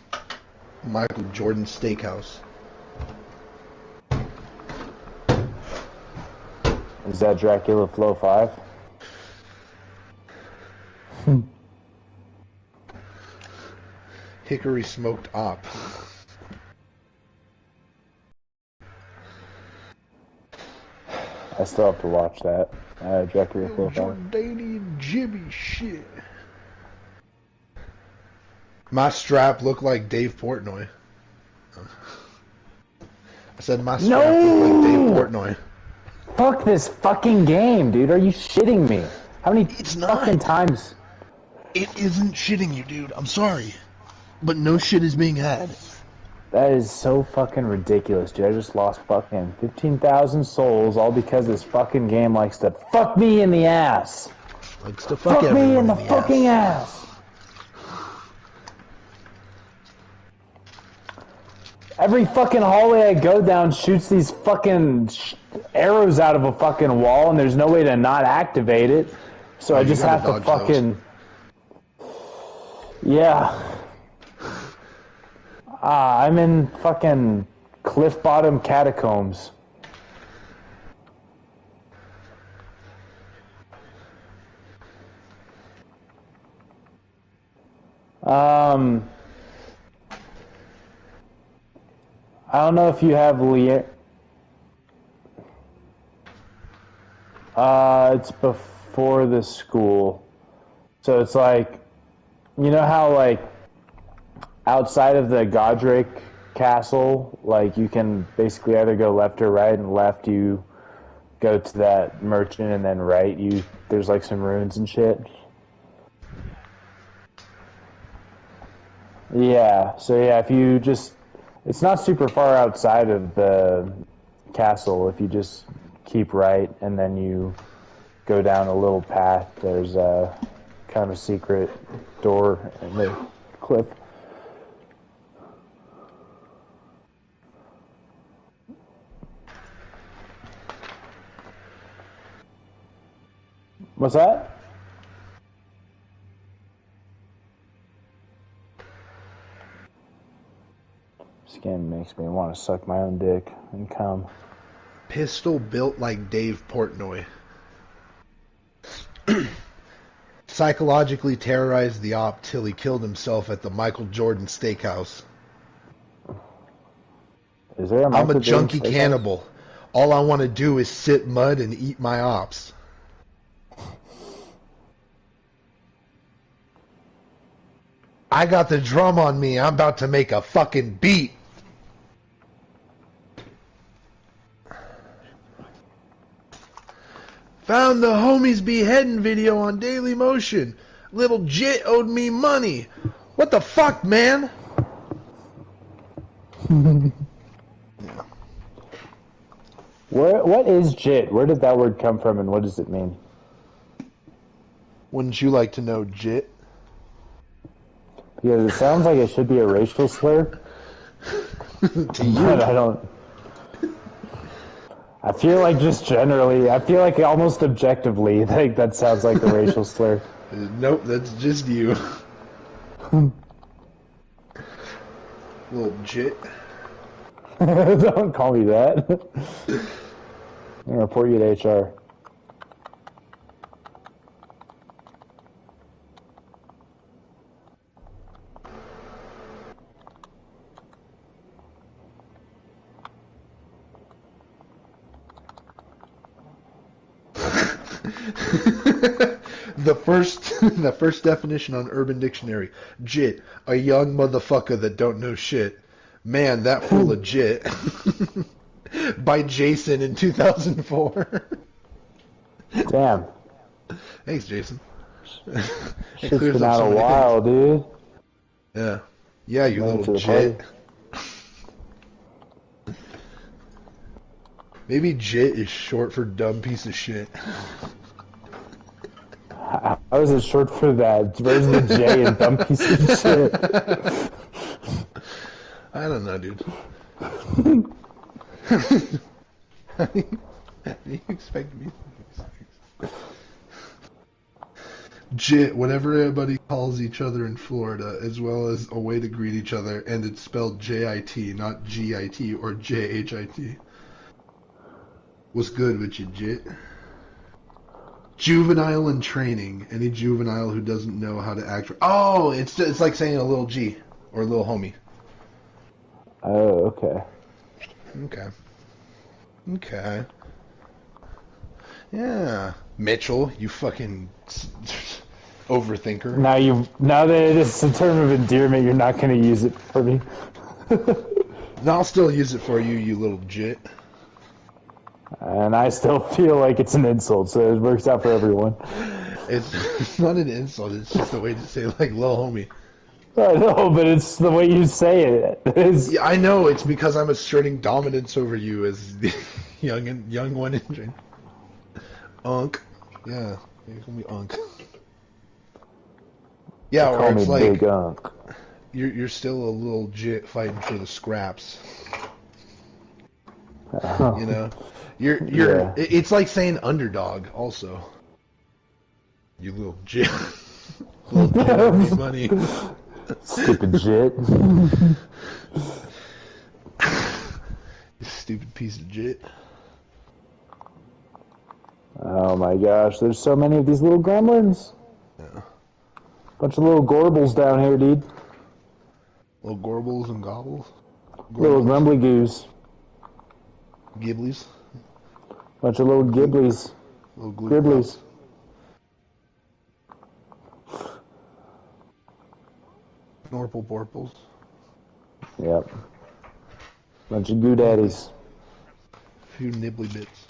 Michael Jordan steakhouse. Is that Dracula Flow 5? Hickory smoked op. I still have to watch that. Dracula Flow 5. Jordanian Jimmy shit. My strap looked like Dave Portnoy. I said my strap looked like Dave Portnoy. Fuck this fucking game, dude. Are you shitting me? How many fucking times? It isn't shitting you, dude. I'm sorry. But no shit is being had. That is so fucking ridiculous, dude. I just lost fucking 15,000 souls all because this fucking game likes to fuck me in the ass. Likes to fuck me in everyone the fucking ass. Every fucking hallway I go down shoots these fucking arrows out of a fucking wall, and there's no way to not activate it. So I just have to fucking... Yeah. I'm in fucking Cliff Bottom Catacombs. I don't know if you have it's before the school. So it's like, you know how like outside of the Godric castle, like you can basically either go left or right, and left you go to that merchant, and then right there's like some ruins and shit. Yeah, so yeah, if you just, it's not super far outside of the castle. If you just keep right and then you go down a little path, there's a kind of a secret door in the cliff. What's that? This game makes me want to suck my own dick and come. Pistol built like Dave Portnoy. Psychologically terrorized the op till he killed himself at the Michael Jordan Steakhouse. Is there a I'm a Michael Jordan junkie steakhouse? cannibal. All I want to do is sip mud and eat my ops. I got the drum on me. I'm about to make a fucking beat. Found the homies beheading video on Daily Motion. Little Jit owed me money. What the fuck, man? What is jit? Where did that word come from, and what does it mean? Wouldn't you like to know, Jit? Because it sounds like it should be a racial slur, To you? but I don't. I feel like just generally, I feel like almost objectively, like that sounds like a racial slur. Nope, that's just you. Little Jit. Don't call me that. I'm gonna report you to HR. The first definition on Urban Dictionary: Jit, a young motherfucker that don't know shit. Man, that fool legit. By Jason in 2004. Damn, Thanks, Jason. It shit's clears been up out so a many while, things. dude. Yeah. Yeah, you Late to little the jit. party. Maybe jit is short for dumb piece of shit. How is it short for that? Where's the J in dumb piece of shit? I don't know, dude. How do you expect me to do these things? Jit, whatever everybody calls each other in Florida, as well as a way to greet each other, and it's spelled J-I-T, not G-I-T or J-H-I-T. What's good with you, Jit? Juvenile in training. Any juvenile who doesn't know how to act. Oh, it's like saying a little G or a little homie. Oh, okay. Okay. Okay. Yeah. Mitchell, you fucking overthinker. Now that it's a term of endearment, you're not going to use it for me. No, I'll still use it for you, you little jit. And I still feel like it's an insult, so it works out for everyone. It's not an insult, it's just a way to say, like, little homie. I know, but it's the way you say it. Yeah, I know, it's because I'm asserting dominance over you as the young one in Unk. Yeah, you call me Unk. Yeah, Call or me it's like, Big Unk. you're still a little jit fighting for the scraps. You know? Yeah. It's like saying underdog also. You little jit. Little jit owe me money. Stupid jit. You stupid piece of jit. Oh my gosh, there's so many of these little gremlins. Yeah. Bunch of little gorbles down here, dude. Little gorbles and gobbles. Little grumbly goos. Giblies. Bunch of little giblies. Little glue Griblies. Norple borples. Yep. Bunch of goo daddies. A few nibbly bits.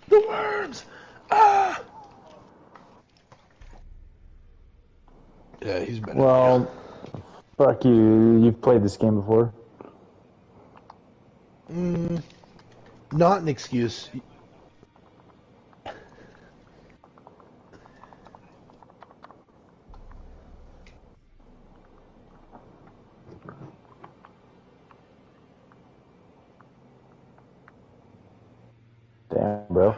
The worms! Ah! Yeah, he's better Well, fuck you. You've played this game before. than you. Not an excuse. Damn, bro.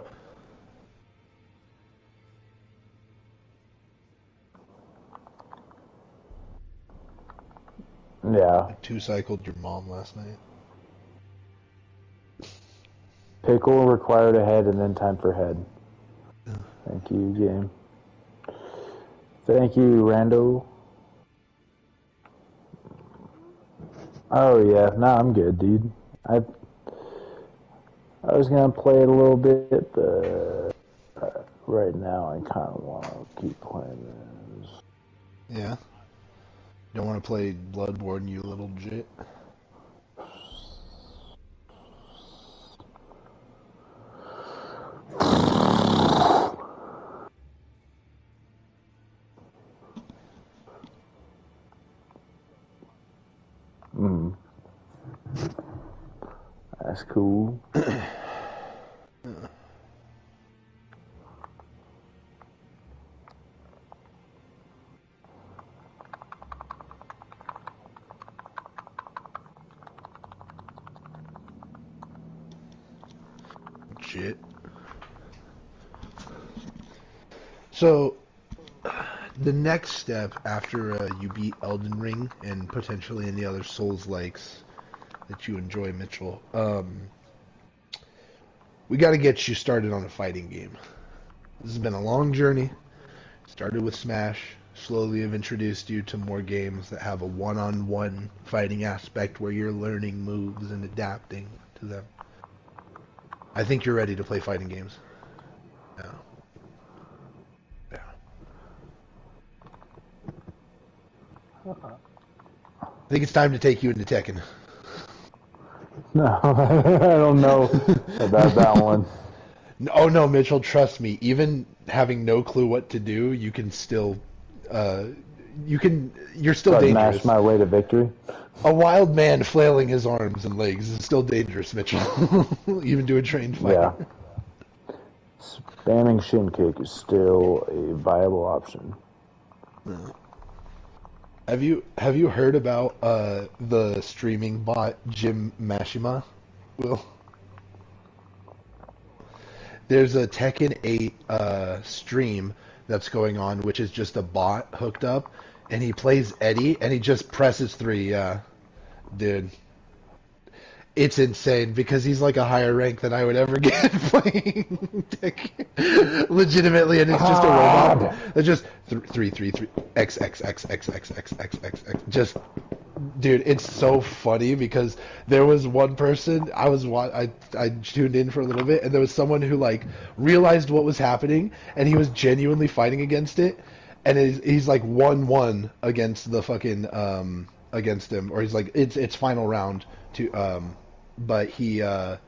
Yeah. I two-cycled your mom last night. Pickle required a head and then time for head. Thank you, game. Thank you, Rando. Oh yeah, nah, I'm good, dude. I was gonna play it a little bit, but right now I kind of want to keep playing this. Yeah. Don't want to play Bloodborne, you little jit. That's cool. Jit. So, the next step after you beat Elden Ring and potentially any other Souls-likes that you enjoy, Mitchell, we got to get you started on a fighting game. This has been a long journey. Started with Smash, slowly have introduced you to more games that have a one-on-one fighting aspect where you're learning moves and adapting to them. I think you're ready to play fighting games. Yeah. Yeah. I think it's time to take you into Tekken. No, I don't know about that one. Oh no, Mitchell, trust me. Even having no clue what to do, you can still, you're still But dangerous. mash my way to victory. A wild man flailing his arms and legs is still dangerous, Mitchell. Even to a trained fighter. Yeah. Spamming shin kick is still a viable option. Have you heard about the streaming bot Jim Mashima? Will? There's a Tekken 8 stream that's going on, which is just a bot hooked up, and he plays Eddie, and he just presses 3, yeah. Dude. It's insane, because he's like a higher rank than I would ever get playing Tekken. Legitimately, and it's just a robot. It's just 3, X, X, X, X, X, X, X, X, X. Just... Dude, it's so funny because there was one person I tuned in for a little bit, and there was someone who like realized what was happening, and he was genuinely fighting against it, and he's like 1-1 against the fucking against him, or he's like it's final round to but he or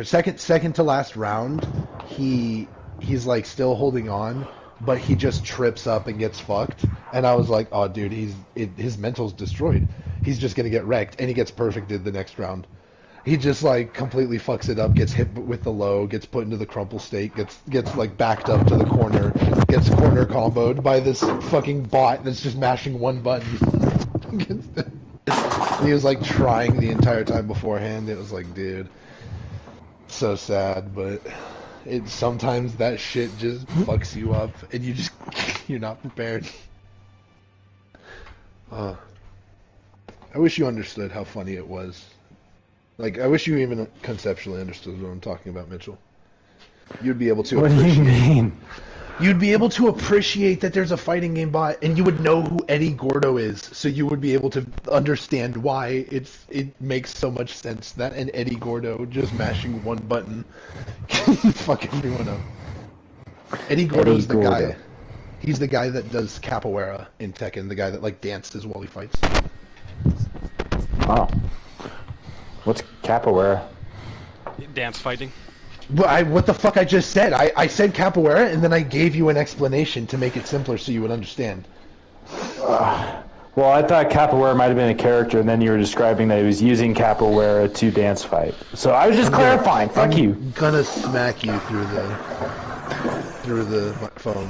second to last round he's like still holding on, but he just trips up and gets fucked. And I was like, oh, dude, his mental's destroyed. He's just going to get wrecked. And he gets perfected the next round. He just, like, completely fucks it up, gets hit with the low, gets put into the crumple state, gets like, backed up to the corner, gets corner comboed by this fucking bot that's just mashing one button. And he was, like, trying the entire time beforehand. It was like, dude, so sad, but... sometimes that shit just fucks you up, and you're not prepared. I wish you understood how funny it was. Like, I wish you even conceptually understood what I'm talking about, Mitchell. You'd be able to What do you mean? You'd be able to appreciate that there's a fighting game bot, and you would know who Eddie Gordo is, so you would be able to understand why it makes so much sense that an Eddie Gordo just mashing one button can fuck everyone up. Eddie Gordo's the guy. He's the guy that does capoeira in Tekken, the guy that like dances while he fights. Oh. What's capoeira? Dance fighting. But what the fuck I just said? I said capoeira, and then I gave you an explanation to make it simpler so you would understand. Well, I thought capoeira might have been a character, and then you were describing that he was using capoeira to dance fight. So I was just clarifying. Fuck you. I'm gonna smack you through the phone.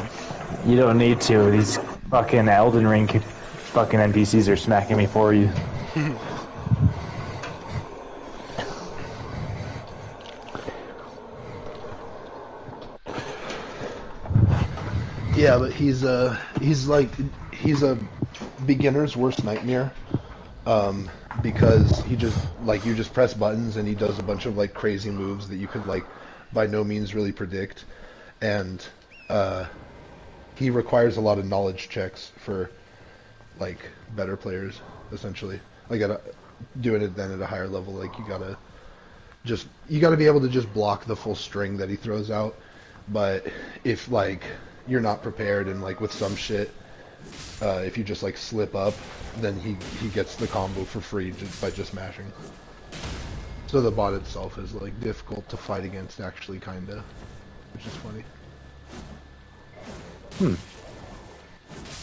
You don't need to. These fucking Elden Ring fucking NPCs are smacking me for you. Yeah, but he's a beginner's worst nightmare. because he just like you just press buttons and he does a bunch of like crazy moves that you could like by no means really predict, and he requires a lot of knowledge checks for like better players essentially. Like doing it then at a higher level, like you gotta be able to just block the full string that he throws out. But if like you're not prepared and like with some shit, if you just like slip up, then he gets the combo for free just by just mashing. So the bot itself is like difficult to fight against actually, kinda, which is funny.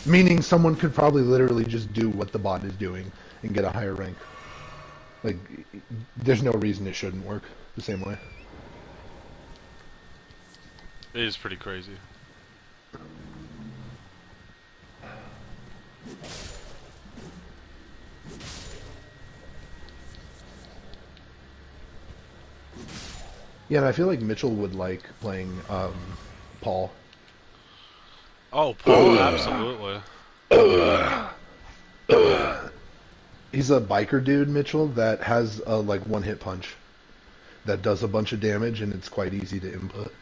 Meaning someone could probably literally just do what the bot is doing and get a higher rank. Like, there's no reason it shouldn't work the same way. It is pretty crazy. Yeah, and I feel like Mitchell would like playing Paul. Oh, Paul, absolutely. He's a biker dude, Mitchell, that has a like one hit punch that does a bunch of damage and it's quite easy to input.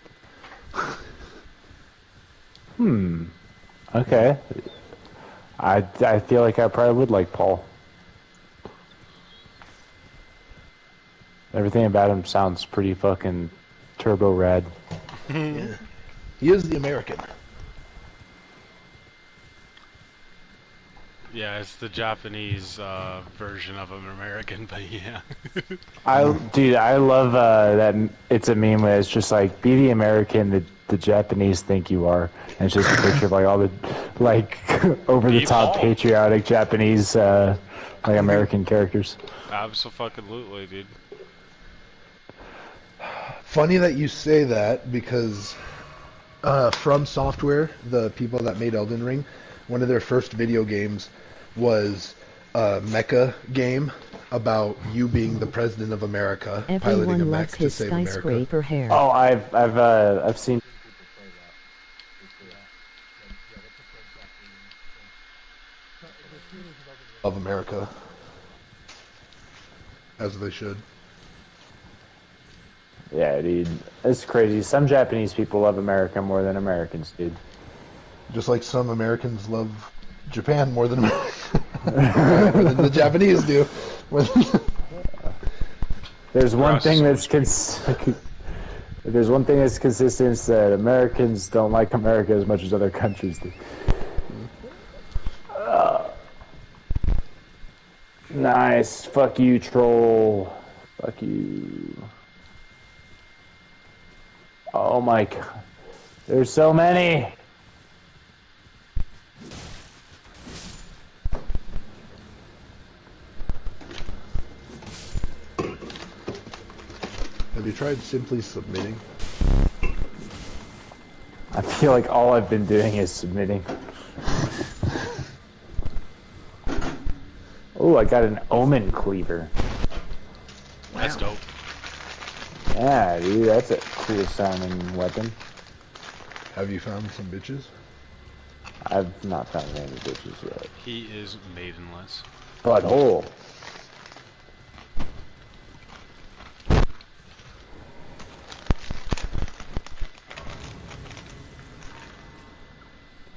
Okay. I feel like I probably would like Paul. Everything about him sounds pretty fucking turbo rad. Yeah. He is the American. Yeah, it's the Japanese version of an American, but yeah. Dude, I love that it's a meme where it's just like, be the American that the Japanese think you are. And it's just a picture of like all the like over the top Paul. patriotic Japanese like American characters. Absolutely, dude. Funny that you say that because From Software, the people that made Elden Ring, one of their first video games was a mecha game about you being the president of America, piloting a Everyone mech loves to his save America. skyscraper hair. Oh, I've seen. Of America, as they should. Yeah, dude, it's crazy. Some Japanese people love America more than Americans, dude. Just like some Americans love Japan more than more than the Japanese do. There's one Russ thing is that's there's one thing that's consistent, is that Americans don't like America as much as other countries do. Nice. Fuck you, troll. Fuck you. Oh my god. There's so many. Have you tried simply submitting? I feel like all I've been doing is submitting. Oh, I got an Omen Cleaver. That's dope. Yeah, dude, that's a cool sounding weapon. Have you found some bitches? I've not found any bitches yet. He is maidenless. Butthole.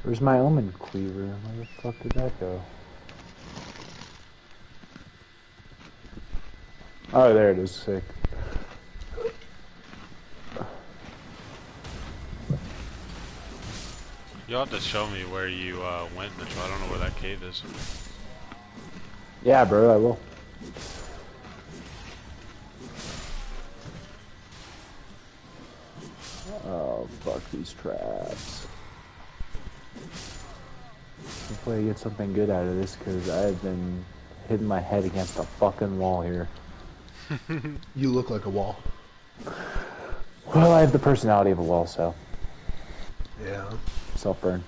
Where's my Omen Cleaver? Where the fuck did that go? Oh, there it is. Sick. You'll have to show me where you went, Mitchell. I don't know where that cave is. Yeah, bro, I will. Oh, fuck these traps. Hopefully I get something good out of this, because I've been hitting my head against a fucking wall here. You look like a wall. Well, I have the personality of a wall, so. Yeah. Self-burn.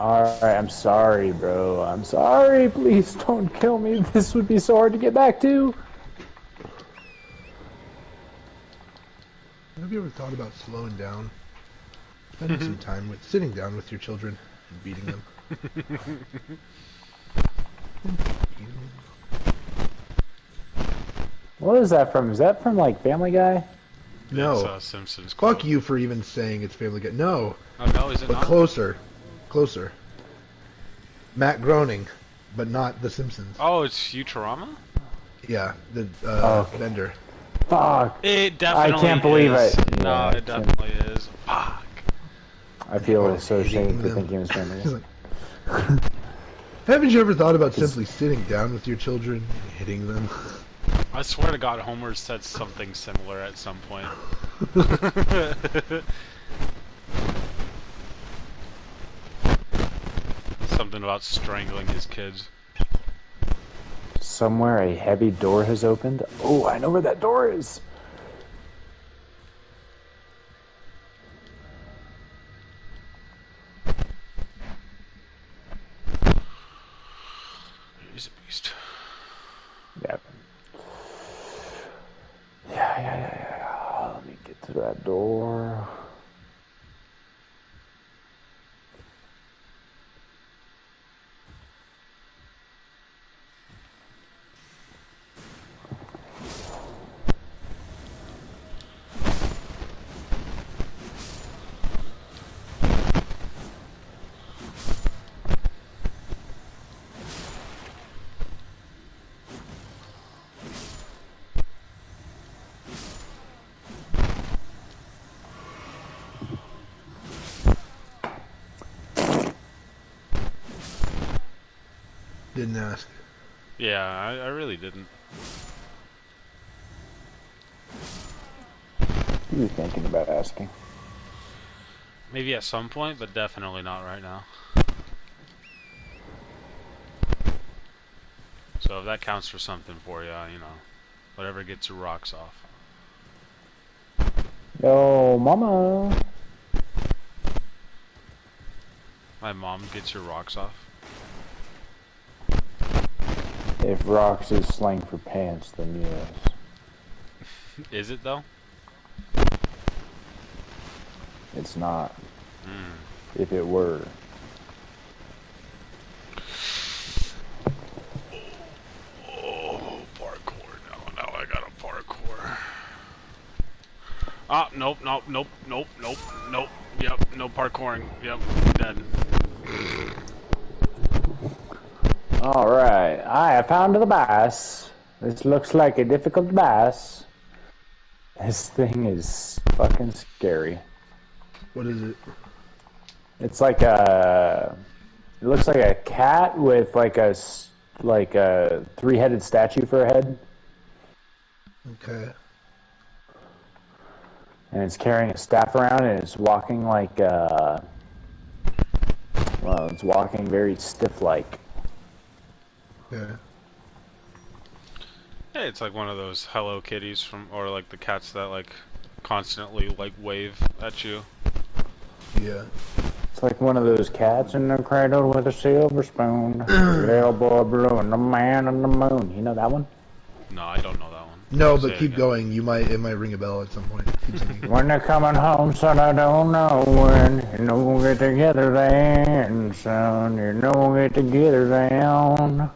Alright, I'm sorry, bro. I'm sorry. Please don't kill me. This would be so hard to get back to. Have you ever thought about slowing down? Spending some time with sitting down with your children and beating them. What is that from? Is that from, like, Family Guy? No. It's Simpsons. Fuck quote. you for even saying it's Family Guy. No. Oh no, is it But not? closer. Closer. Matt Groening, but not The Simpsons. Oh, it's Futurama? Yeah, the Okay. vendor. Fuck. It definitely I can't believe is. it. No, Yeah, it definitely is. Fuck. I feel Or so hitting ashamed for them. thinking it was Family He's Guy. like, haven't you ever thought about simply sitting down with your children and hitting them? I swear to God, Homer said something similar at some point. Something about strangling his kids. Somewhere a heavy door has opened. Oh, I know where that door is. He's a beast. Yeah. Yeah. Let me get to that door. Didn't ask. Yeah, I really didn't. What are you thinking about asking? Maybe at some point, but definitely not right now. So if that counts for something for you, you know, whatever gets your rocks off. Yo, mama. My mom gets your rocks off. If rocks is slang for pants, then yes. Is it though? It's not. Mm. If it were. Oh, parkour. Now I got a parkour. Ah, nope. Yep, no parkouring. Yep, dead. Alright, I have found the bass. This looks like a difficult bass. This thing is fucking scary. What is it? It's like a... It looks like a cat with like a three-headed statue for a head. Okay. And it's carrying a staff around and it's walking like, well, it's walking very stiff-like. Yeah. Hey, it's like one of those Hello Kitties from, or like the cats that like constantly like wave at you. Yeah. It's like one of those cats in the cradle with a silver spoon. Little boy blue and the man on the moon. You know that one? No, I don't know that one. No, Say but it keep again. going. It might ring a bell at some point. Keep singing. When they're coming home, son, I don't know when. You know we'll get together then, son. You know we'll get together then.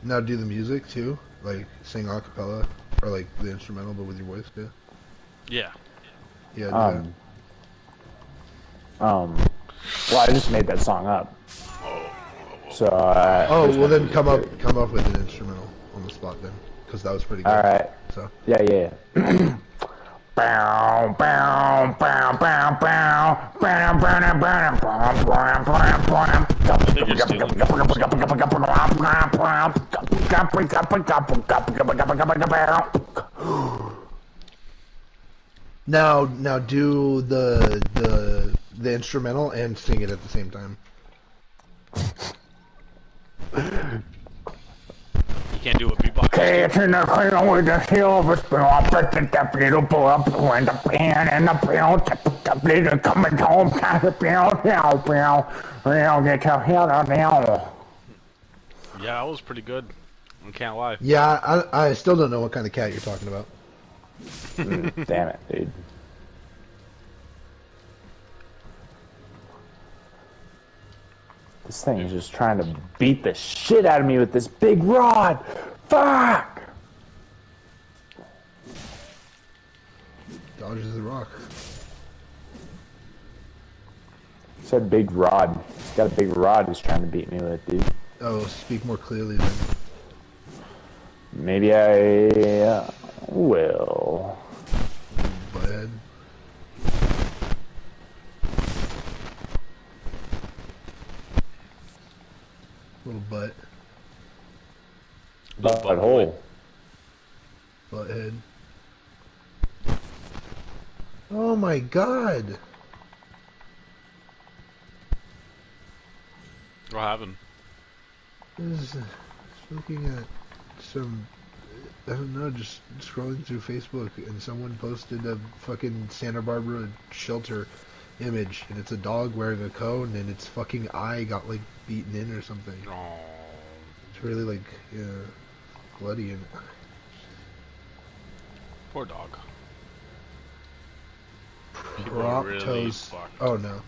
Now do the music too, like sing a cappella or like the instrumental, but with your voice too. Yeah. Yeah. Do that. Well, I just made that song up. So, Oh, well then come up with an instrumental on the spot then, because that was pretty good. alright. So. Yeah. Bow, bow, bow, bow, bow, bow, bow, bow, bow, bow, bow, bow. I think you're stealing Now do the instrumental and sing it at the same time. You can't do a beatbox. Okay, it's in the clean with the silver spoon. I'll put the little boy up when the pan and the pill. The little coming home. The pill. Get your head out now. Yeah, that was pretty good. I can't lie. Yeah, I still don't know what kind of cat you're talking about. Damn it, dude. This thing is just trying to beat the shit out of me with this big rod. Fuck! Dodges the rock. Said big rod. He's got a big rod he's trying to beat me with, dude. Oh, speak more clearly then. Maybe I will. Butthead. Little butt. Butthole. Butthead. Oh my god! What happened? This is looking at some, I don't know, just scrolling through Facebook, and someone posted a fucking Santa Barbara shelter image, and it's a dog wearing a cone, and its fucking eye got like beaten in or something. Oh. It's really like, yeah, bloody and. Poor dog. Prop-toes. Really oh no,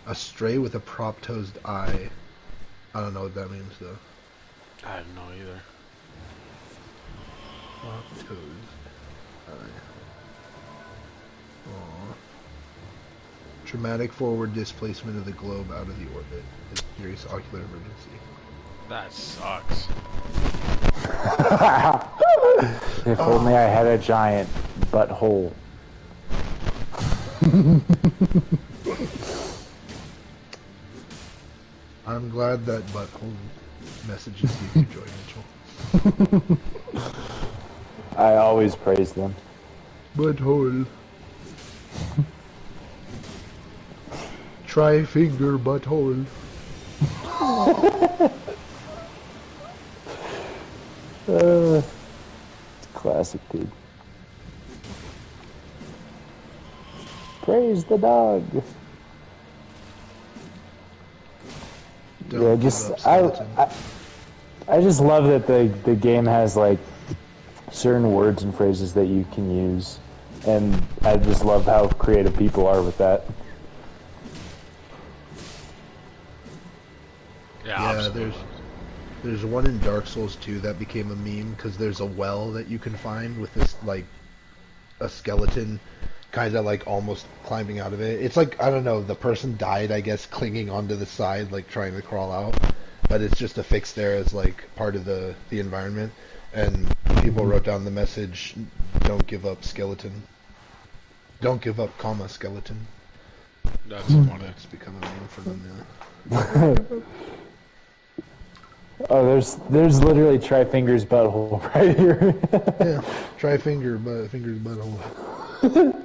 a stray with a prop-toesed eye. I don't know what that means though. I have no either. Prop-toesed eye. Aww. Traumatic forward displacement of the globe out of the orbit. A serious ocular emergency. That sucks. If only I had a giant butthole. I'm glad that butthole messages you joy, Mitchell. I always praise them. Butthole. Try finger butthole. Classic, dude. Praise the dog. Don't Yeah, give just up, skeleton. I just love that the game has like certain words and phrases that you can use, and I just love how creative people are with that. Yeah, Yeah, absolutely. there's one in Dark Souls 2 that became a meme because there's a well that you can find with this like a skeleton kind of like almost climbing out of it. It's like, I don't know, the person died, I guess, clinging onto the side like trying to crawl out, but it's just affixed there as like part of the environment, and people wrote down the message, don't give up, skeleton. Don't give up, comma, skeleton. That's funny. It's become a meme for them now. Oh, there's literally Tri-Finger's butthole right here. Yeah, try fingers butthole.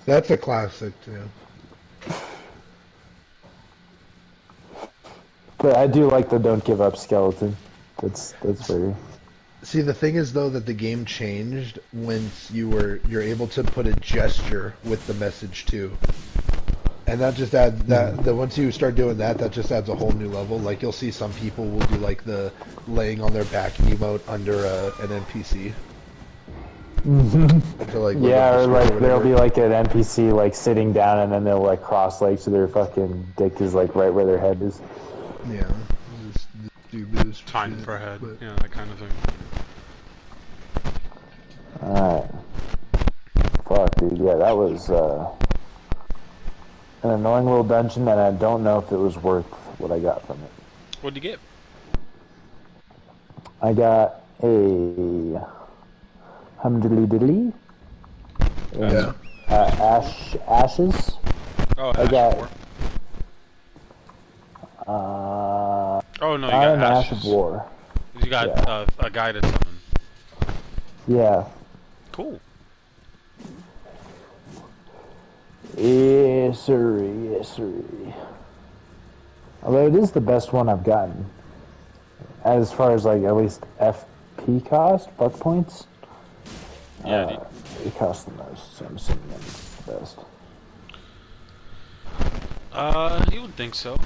That's a classic too. But I do like the don't give up skeleton. That's very. See, the thing is though that the game changed once you're able to put a gesture with the message too. And that just adds that once you start doing that, that just adds a whole new level. Like you'll see some people will do like the laying on their back emote under an NPC. To, like, Yeah, or like or there'll whatever. be like an NPC like sitting down, and then they'll like cross legs so their fucking dick is like right where their head is. Yeah. Just do this Time shit, per head. but- Yeah, that kind of thing. Alright. Fuck, dude. Yeah, that was an annoying little dungeon, and I don't know if it was worth what I got from it. What'd you get? I got a humdiddly diddly. Yeah. Ashes. Oh, I Ash got 4. oh no, you got an Ash Ashes. of War. You got Yeah. a guided summon. Yeah. Cool. Yes, sir. Yes, sir. Although it is the best one I've gotten, as far as like at least FP cost? Buck points? Yeah, It costs the most, so I'm assuming that's the best. you would think so.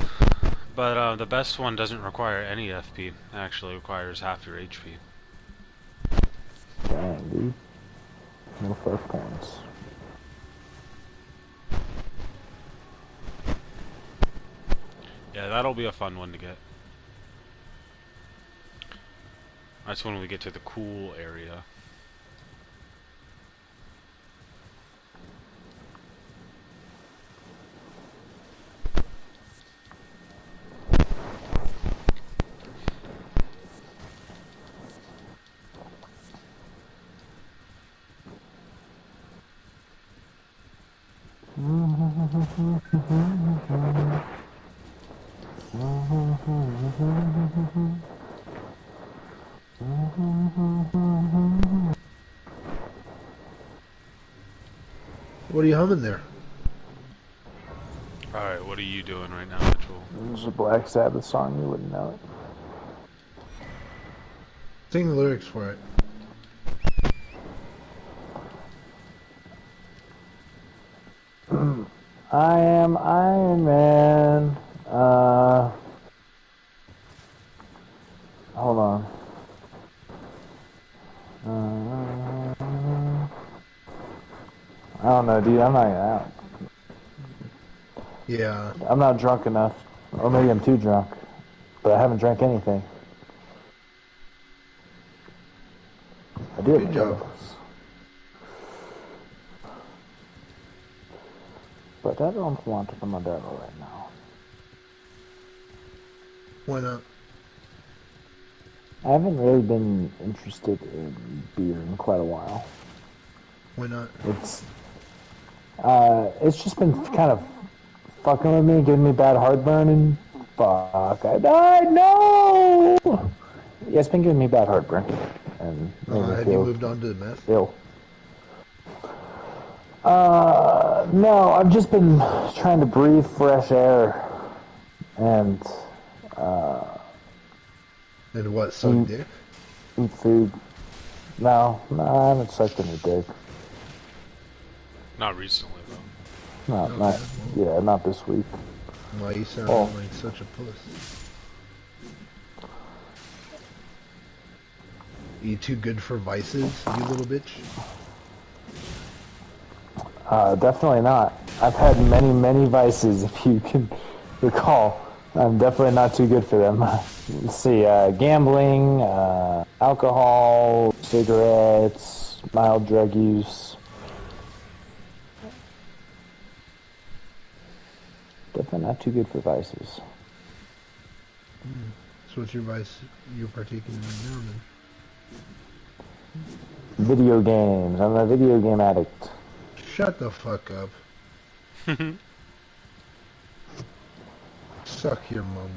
But the best one doesn't require any FP. It actually requires half your HP. Dang, dude. No 5 points. Yeah, that'll be a fun one to get. That's when we get to the cool area. What are you humming there? Alright, what are you doing right now, Mitchell? This is a Black Sabbath song, you wouldn't know it. Sing the lyrics for it. I am Iron Man. Hold on. I don't know, dude. Yeah. I'm not drunk enough, or maybe I'm too drunk, but I haven't drank anything. I do. Good job. But I don't want the Modelo right now. Why not? I haven't really been interested in beer in quite a while. Why not? It's just been kind of fucking with me, giving me bad heartburn, and fuck, I died. No. Yeah, it's been giving me bad heartburn, and made me Have feel you moved on to the meth? ill. No, I've just been trying to breathe fresh air, and And what, suck dick? eat food. No, I haven't sucked any dick. Not recently, though. No, Oh, not, yeah. yeah, not this week. Why you sound Oh. like such a puss? You too good for vices, you little bitch? Definitely not. I've had many, many vices, if you can recall. I'm definitely not too good for them. Let's see, gambling, alcohol, cigarettes, mild drug use. Definitely not too good for vices. So what's your vice you're partaking in right now, then? Video games. I'm a video game addict. Shut the fuck up. Suck your mum.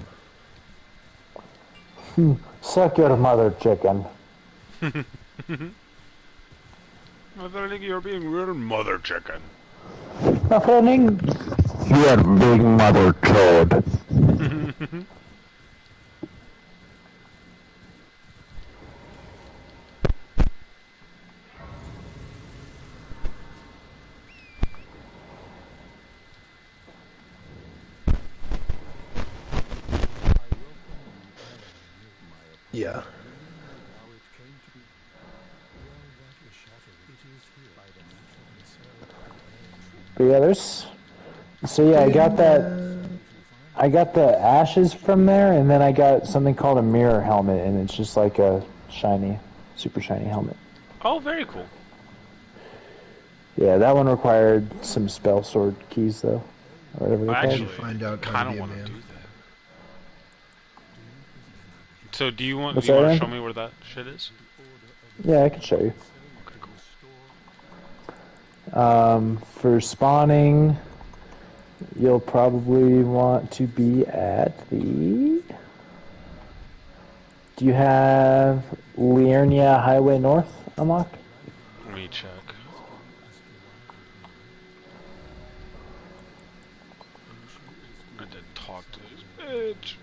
Suck your mother, chicken. I think you're being real mother chicken. Nothing. You're big mother toad. Yeah. But yeah, there's. So yeah, I got that. I got the ashes from there, and then I got something called a mirror helmet, and it's just like a shiny, super shiny helmet. Oh, very cool. Yeah, that one required some spell sword keys, though. Or whatever they're I called. actually Find out how kind to of be a want to man. do that. So do you want What's to that? show me where that shit is? Yeah, I can show you. Okay, cool. For spawning, you'll probably want to be at the... Do you have Liurnia Highway North unlocked? Let me check. I did talk to this bitch.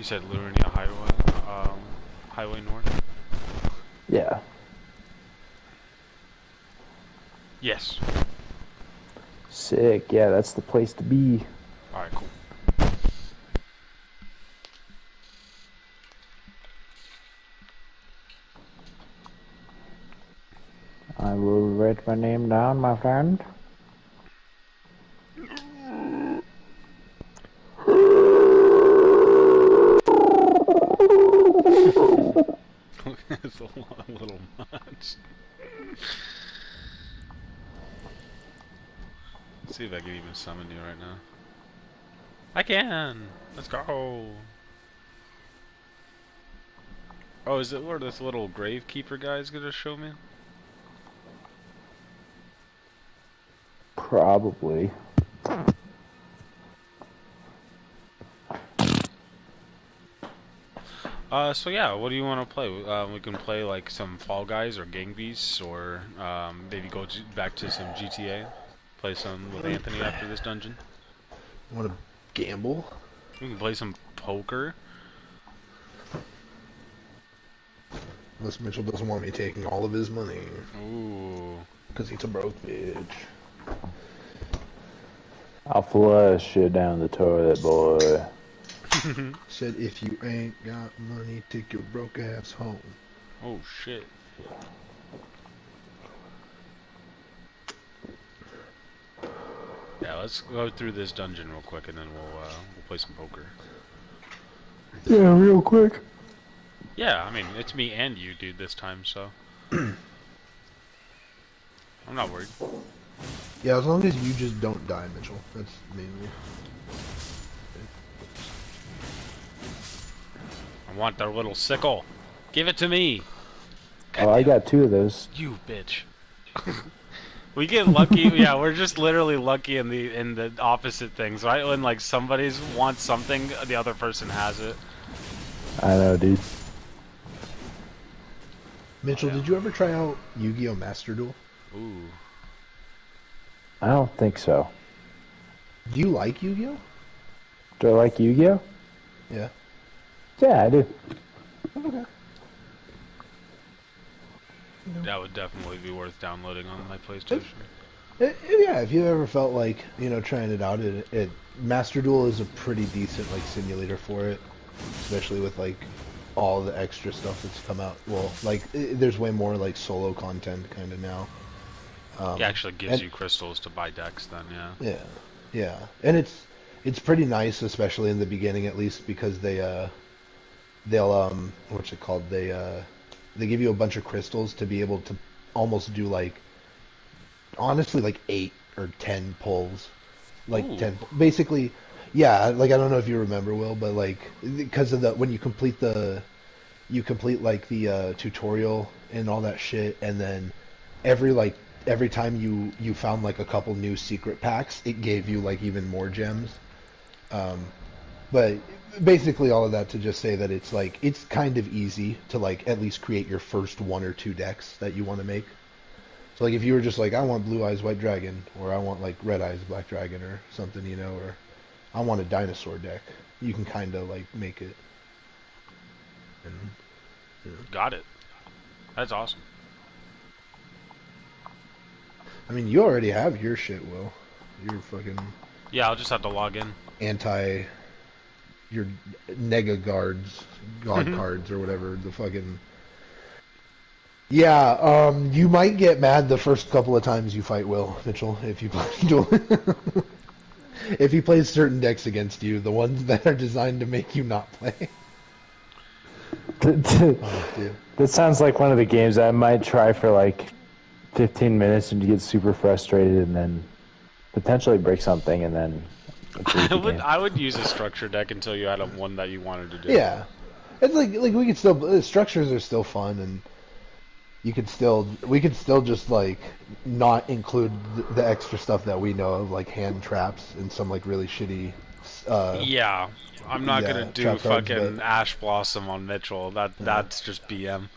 said Luria Highway, Highway North? Yeah. Yes. Sick. Yeah, that's the place to be. Alright, cool. I will write my name down, my friend. It's a little much. Let's see if I can even summon you right now. I can! Let's go! Oh, is it where this little gravekeeper guy is gonna show me? Probably. So yeah, what do you want to play? We can play like some Fall Guys or Gang Beasts, or maybe go back to some GTA. Play some with Anthony after this dungeon. Want to gamble? We can play some poker. Unless Mitchell doesn't want me taking all of his money. Ooh. Because he's a broke bitch. I'll flush shit down the toilet, boy. Said if you ain't got money, take your broke ass home. Oh shit. Yeah, let's go through this dungeon real quick, and then we'll play some poker. Yeah, real quick. Yeah, I mean it's me and you, dude, this time, so I'm not worried. Yeah, as long as you just don't die, Mitchell. That's mainly. I want their little sickle. Give it to me. Oh, I got 2 of those. You bitch. We get lucky. Yeah, we're just literally lucky in the opposite things, right? When like somebody wants something, the other person has it. I know, dude. Mitchell, did you ever try out Yu-Gi-Oh! Master Duel? Ooh. I don't think so. Do you like Yu-Gi-Oh? Do I like Yu-Gi-Oh? Yeah. Yeah, I do. Okay. That would definitely be worth downloading on my PlayStation. Yeah, if you ever felt like, trying it out, Master Duel is a pretty decent, like, simulator for it. Especially with, like, all the extra stuff that's come out. Well, like, there's way more, like, solo content kind of now. It actually gives you crystals to buy decks then, yeah. Yeah, yeah. And it's pretty nice, especially in the beginning at least, because they'll, what's it called? They give you a bunch of crystals to be able to almost do, like, honestly, like 8 or 10 pulls. Like, Ooh. 10, basically, yeah, like, I don't know if you remember, Will, but, like, because of when you complete like, the tutorial and all that shit, and then every time you found, like, a couple new secret packs, it gave you, like, even more gems. But basically all of that to just say that it's, like, it's kind of easy to, like, at least create your first 1 or 2 decks that you want to make. So, like, if you were just like, I want Blue Eyes White Dragon, or I want, like, Red Eyes Black Dragon, or something, or I want a dinosaur deck, you can kind of, like, make it. And, Got it. That's awesome. I mean, you already have your shit, Will. You're fucking Yeah, I'll just have to log in. your nega guards, god cards, or whatever, the fucking... Yeah, you might get mad the first couple of times you fight Will, Mitchell, if you play if he plays certain decks against you, the ones that are designed to make you not play. Oh, dude. That sounds like one of the games I might try for like 15 minutes and you get super frustrated and then potentially break something and then I would use a structure deck until you had one that you wanted to do. Yeah, it's like we could still structures are still fun, and we could still just like not include the extra stuff that we know of, like hand traps and some like really shitty. Yeah, I'm not gonna do trap cards, fucking but... Ash Blossom on Mitchell. That's just BM.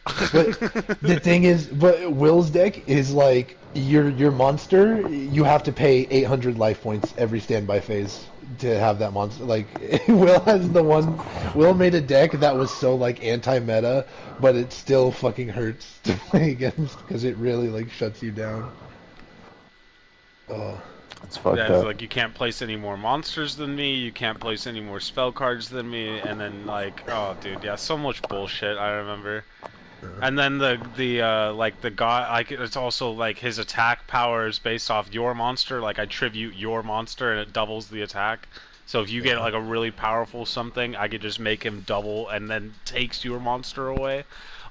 But the thing is, but Will's deck is like your monster. You have to pay 800 life points every standby phase to have that monster. Like Will has the one. Will made a deck that was so like anti-meta, but it still fucking hurts to play against because it really like shuts you down. Oh. It's fucked Yeah, up. like you can't place any more monsters than me, you can't place any more spell cards than me, and then like, oh dude, yeah, so much bullshit. I remember. And then the like the guy, like it's also like his attack power is based off your monster. Like I tribute your monster and it doubles the attack. So if you get like a really powerful something, I could just make him double and then takes your monster away.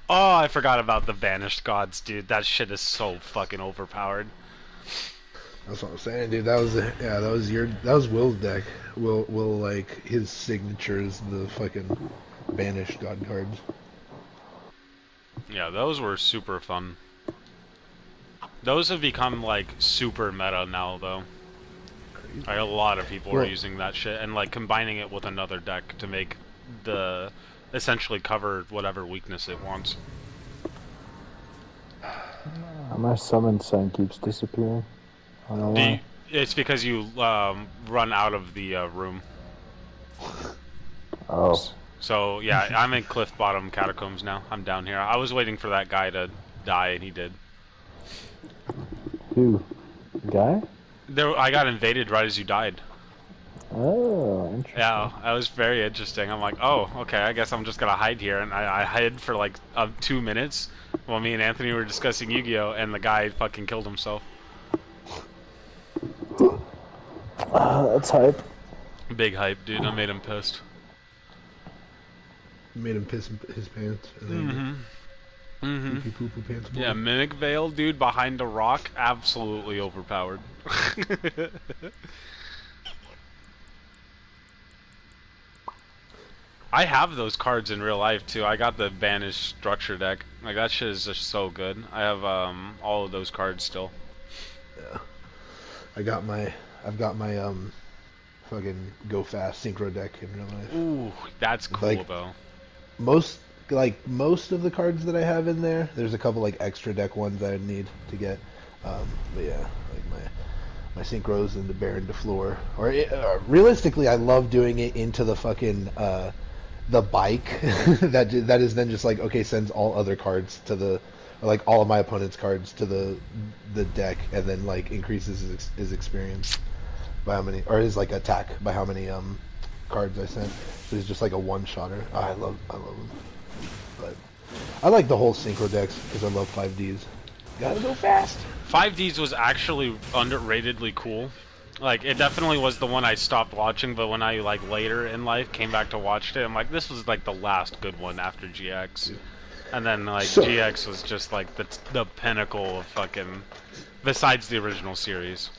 Oh, I forgot about the banished gods, dude. That shit is so fucking overpowered. That's what I'm saying, dude. That was that was Will's deck. Will like his signature is the fucking banished god cards. Yeah, those were super fun. Those have become like super meta now, though. Like, a lot of people are using that shit and like combining it with another deck to make the essentially cover whatever weakness it wants. My summon sign keeps disappearing. I don't know why. It's because you run out of the room. Oh. So yeah, I'm in Cliff Bottom Catacombs now. I'm down here. I was waiting for that guy to die, and he did. Who? Guy? I got invaded right as you died. Oh, interesting. Yeah, that was very interesting. I'm like, oh, okay, I guess I'm just gonna hide here, and I hid for like 2 minutes while me and Anthony were discussing Yu-Gi-Oh, and the guy fucking killed himself. That's hype. Big hype, dude. I made him pissed. Made him piss his pants. And then poo-poo pants. Boy. Yeah, Mimic Veil, dude, behind a rock, absolutely overpowered. I have those cards in real life too. I got the banished structure deck. Like that shit is just so good. I have all of those cards still. Yeah. I've got my fucking go fast synchro deck in real life. Ooh, that's cool like, though. Most of the cards that I have in there, there's a couple like extra deck ones I need to get. But yeah, like my synchros and the Baron de Fleur. Or realistically, I love doing it into the fucking the bike that is then just like okay, sends all other cards to the like all of my opponent's cards to the deck, and then like increases his experience by how many, or his like attack by how many cards I sent. So he's just like a one-shotter. Oh, I love him. But I like the whole synchro decks because I love 5Ds. Gotta go fast. 5Ds was actually underratedly cool. Like it definitely was the one I stopped watching, but when I like later in life came back to watch it, I'm like, this was like the last good one after GX. And then like GX was just like the pinnacle of fucking, besides the original series.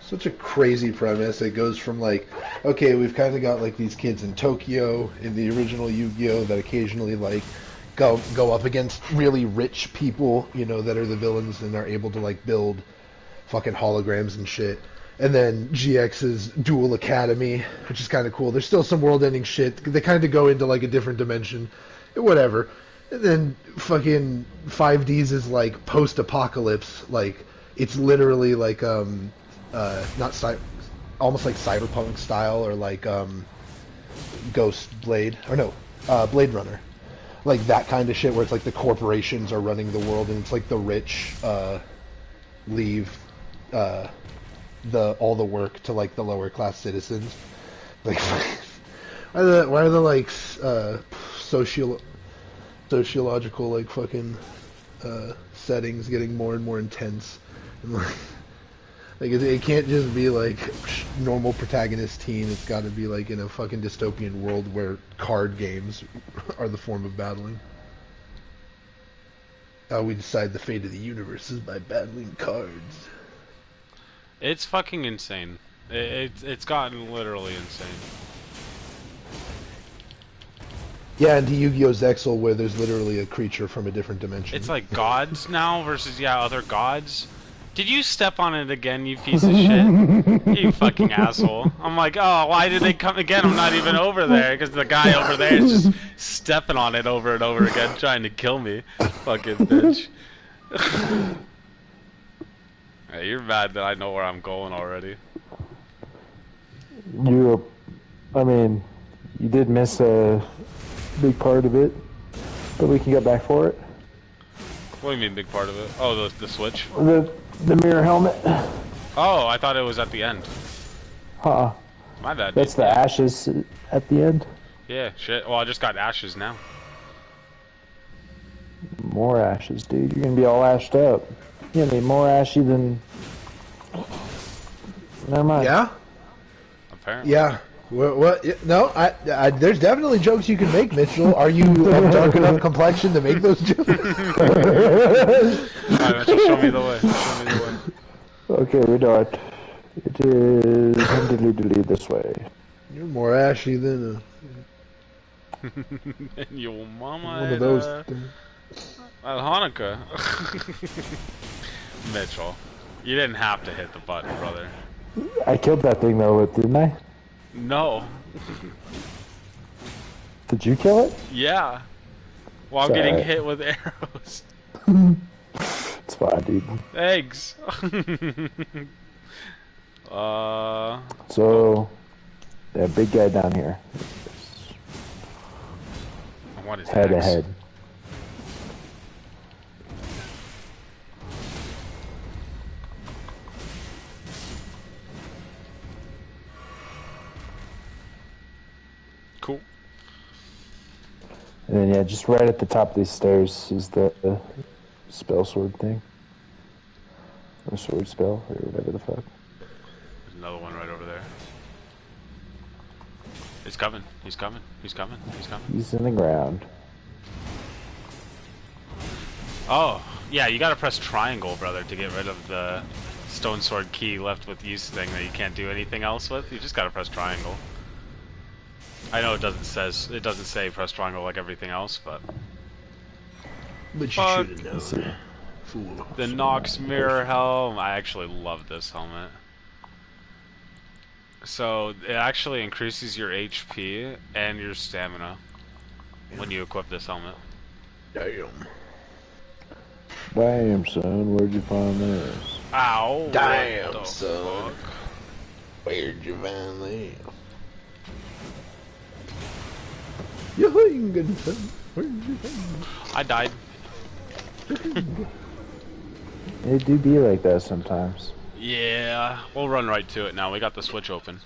Such a crazy premise. It goes from like, okay, we've kind of got like these kids in Tokyo in the original Yu-Gi-Oh that occasionally like go up against really rich people, you know, that are the villains and are able to like build fucking holograms and shit. And then GX's Dual Academy, which is kind of cool. There's still some world-ending shit. They kind of go into like a different dimension, whatever. And then fucking 5Ds is like post-apocalypse. Like it's literally like not almost like cyberpunk style, or like Ghost Blade, or no, Blade Runner, like that kind of shit where it's like the corporations are running the world and it's like the rich leave all the work to like the lower class citizens. Like why are the like sociological like fucking settings getting more and more intense, and like it can't just be like normal protagonist teen. It's got to be like in a fucking dystopian world where card games are the form of battling. How we decide the fate of the universe is by battling cards. It's fucking insane. It's gotten literally insane. Yeah, and to Yu-Gi-Oh! Zexal, where there's literally a creature from a different dimension. It's like gods now versus other gods. Did you step on it again, you piece of shit? You fucking asshole. I'm like, oh, why did they come again? I'm not even over there, because the guy over there is just stepping on it over and over again, trying to kill me. Fucking bitch. Hey, you're mad that I know where I'm going already. I mean, you did miss a big part of it, but we can get back for it. What do you mean, big part of it? Oh, the switch? The mirror helmet. Oh, I thought it was at the end. My bad. That's the ashes at the end. Yeah, shit. Well, I just got ashes now. More ashes, dude. You're gonna be all ashed up. You're gonna be more ashy than... Never mind. Yeah? Apparently. Yeah. What? No, there's definitely jokes you can make, Mitchell. Are you of dark enough complexion to make those jokes? Alright, Mitchell, show me the way. Show me the way. Okay, we do it. It is diddly this way. You're more ashy than Your mama one of those at things. Hanukkah. Mitchell, you didn't have to hit the button, brother. I killed that thing though, didn't I? No. Did you kill it? Yeah. While It's getting alright. hit with arrows. It's fine, dude. Eggs. So, that big guy down here. What is Head X? ahead. Cool. And then, yeah, just right at the top of these stairs is the spell sword thing. Or sword spell, or whatever the fuck. There's another one right over there. He's coming. He's coming. He's coming. He's coming. He's in the ground. Oh, yeah, you gotta press triangle, brother, to get rid of the stone sword key left with use thing that you can't do anything else with. You just gotta press triangle. I know it doesn't say press triangle like everything else, but But you Fuck. should have known. Fool. the Nox mirror helm, I actually love this helmet. So it actually increases your HP and your stamina when you equip this helmet. Damn. Damn, son, where'd you find this? Ow! Damn, what the son. fuck? Where'd you find that? You hanging, son. Where'd you find I died. It do be like that sometimes. Yeah, we'll run right to it now. We got the switch open.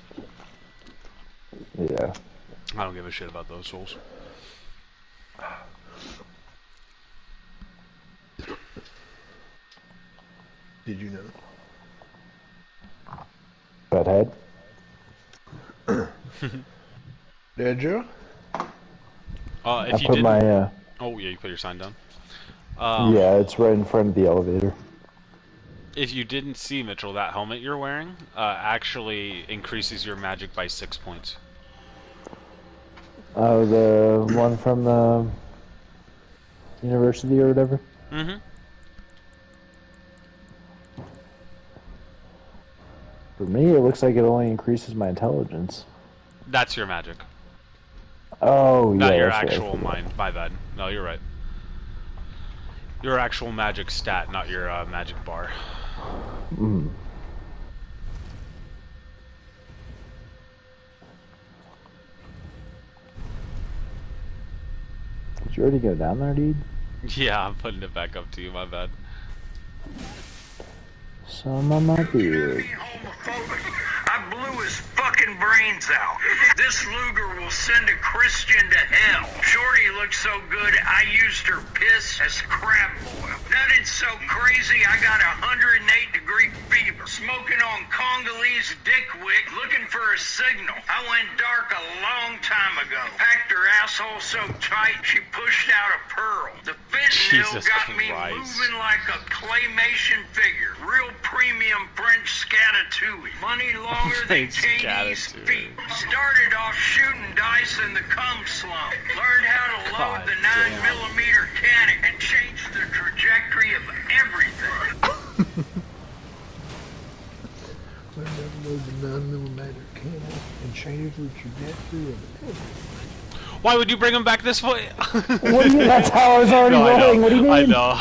Yeah. I don't give a shit about those souls. Did you Butthead? know? Did you? If I you put didn't... my, Oh, yeah, you put your sign down. yeah, it's right in front of the elevator. If you didn't see, Mitchell, that helmet you're wearing actually increases your magic by 6 points. Oh, the one from the university or whatever? Mm-hmm. For me, it looks like it only increases my intelligence. That's your magic. Oh, yeah. Not your that's right. actual mind. My bad. No, you're right. Your actual magic stat, not your magic bar. Mm. Did you already go down there, dude? Yeah, I'm putting it back up to you, my bad. Some of my beard. I blew his fucking brains out. This Luger will send a Christian to hell. Shorty looked so good, I used her piss as crab boil. Nutted so crazy, I got 108-degree fever. Smoking on Congolese dickwick, looking for a signal. I went dark a long time ago. Packed her asshole so tight, she pushed out a pearl. The fentanyl Jesus got me Christ. moving like a claymation figure. Real premium French scatatouille. Money longer than French Katie's scatatouille. feet. Started off shooting dice in the cum slump. Learned how to load God the damn. 9mm cannon and changed the trajectory of everything. Load the 9mm cannon and change the trajectory of the pistol. Why would you bring him back this way? What do you? That's how I was already No, rolling. What do you mean? I know.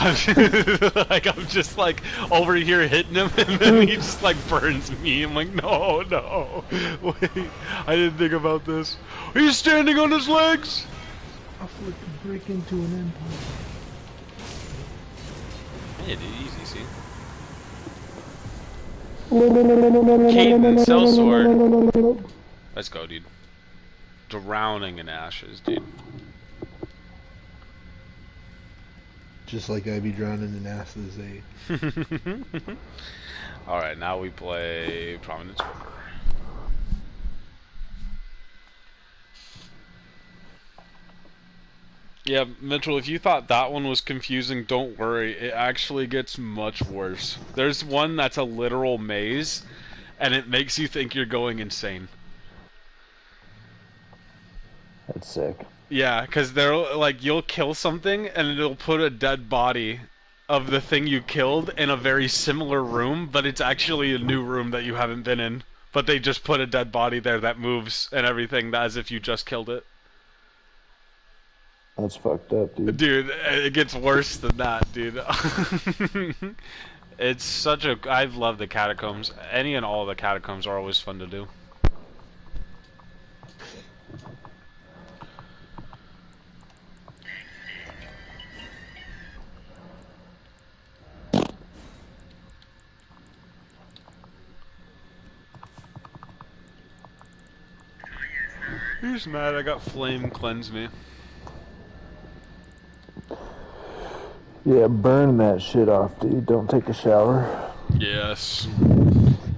Like I'm just like over here hitting him, and then he just like burns me. I'm like, no, no, wait, I didn't think about this. He's standing on his legs. I flipped a brick into an empire. Yeah, dude, easy, see. Caden, sellsword. Let's go, dude. Drowning in ashes, dude. Just like I be drowning in asses, eh? Alright, now we play Prominence River. Yeah, Mitchell, if you thought that one was confusing, don't worry. It actually gets much worse. There's one that's a literal maze, and it makes you think you're going insane. That's sick. Yeah, because they're like, you'll kill something, and it'll put a dead body of the thing you killed in a very similar room, but it's actually a new room that you haven't been in. But they just put a dead body there that moves and everything as if you just killed it. That's fucked up, dude. Dude, it gets worse than that, dude. It's such a... I love the catacombs. Any and all the catacombs are always fun to do. Who's mad? I got flame cleanse me. Yeah, burn that shit off, dude. Don't take a shower. Yes.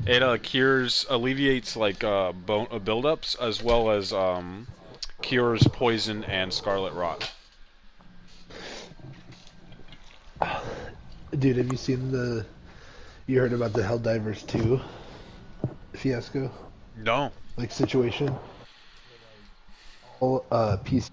It alleviates like bone buildups as well as cures poison and scarlet rot. Dude, have you seen the... You heard about the Helldivers 2 fiasco? No. Like, situation? All, PC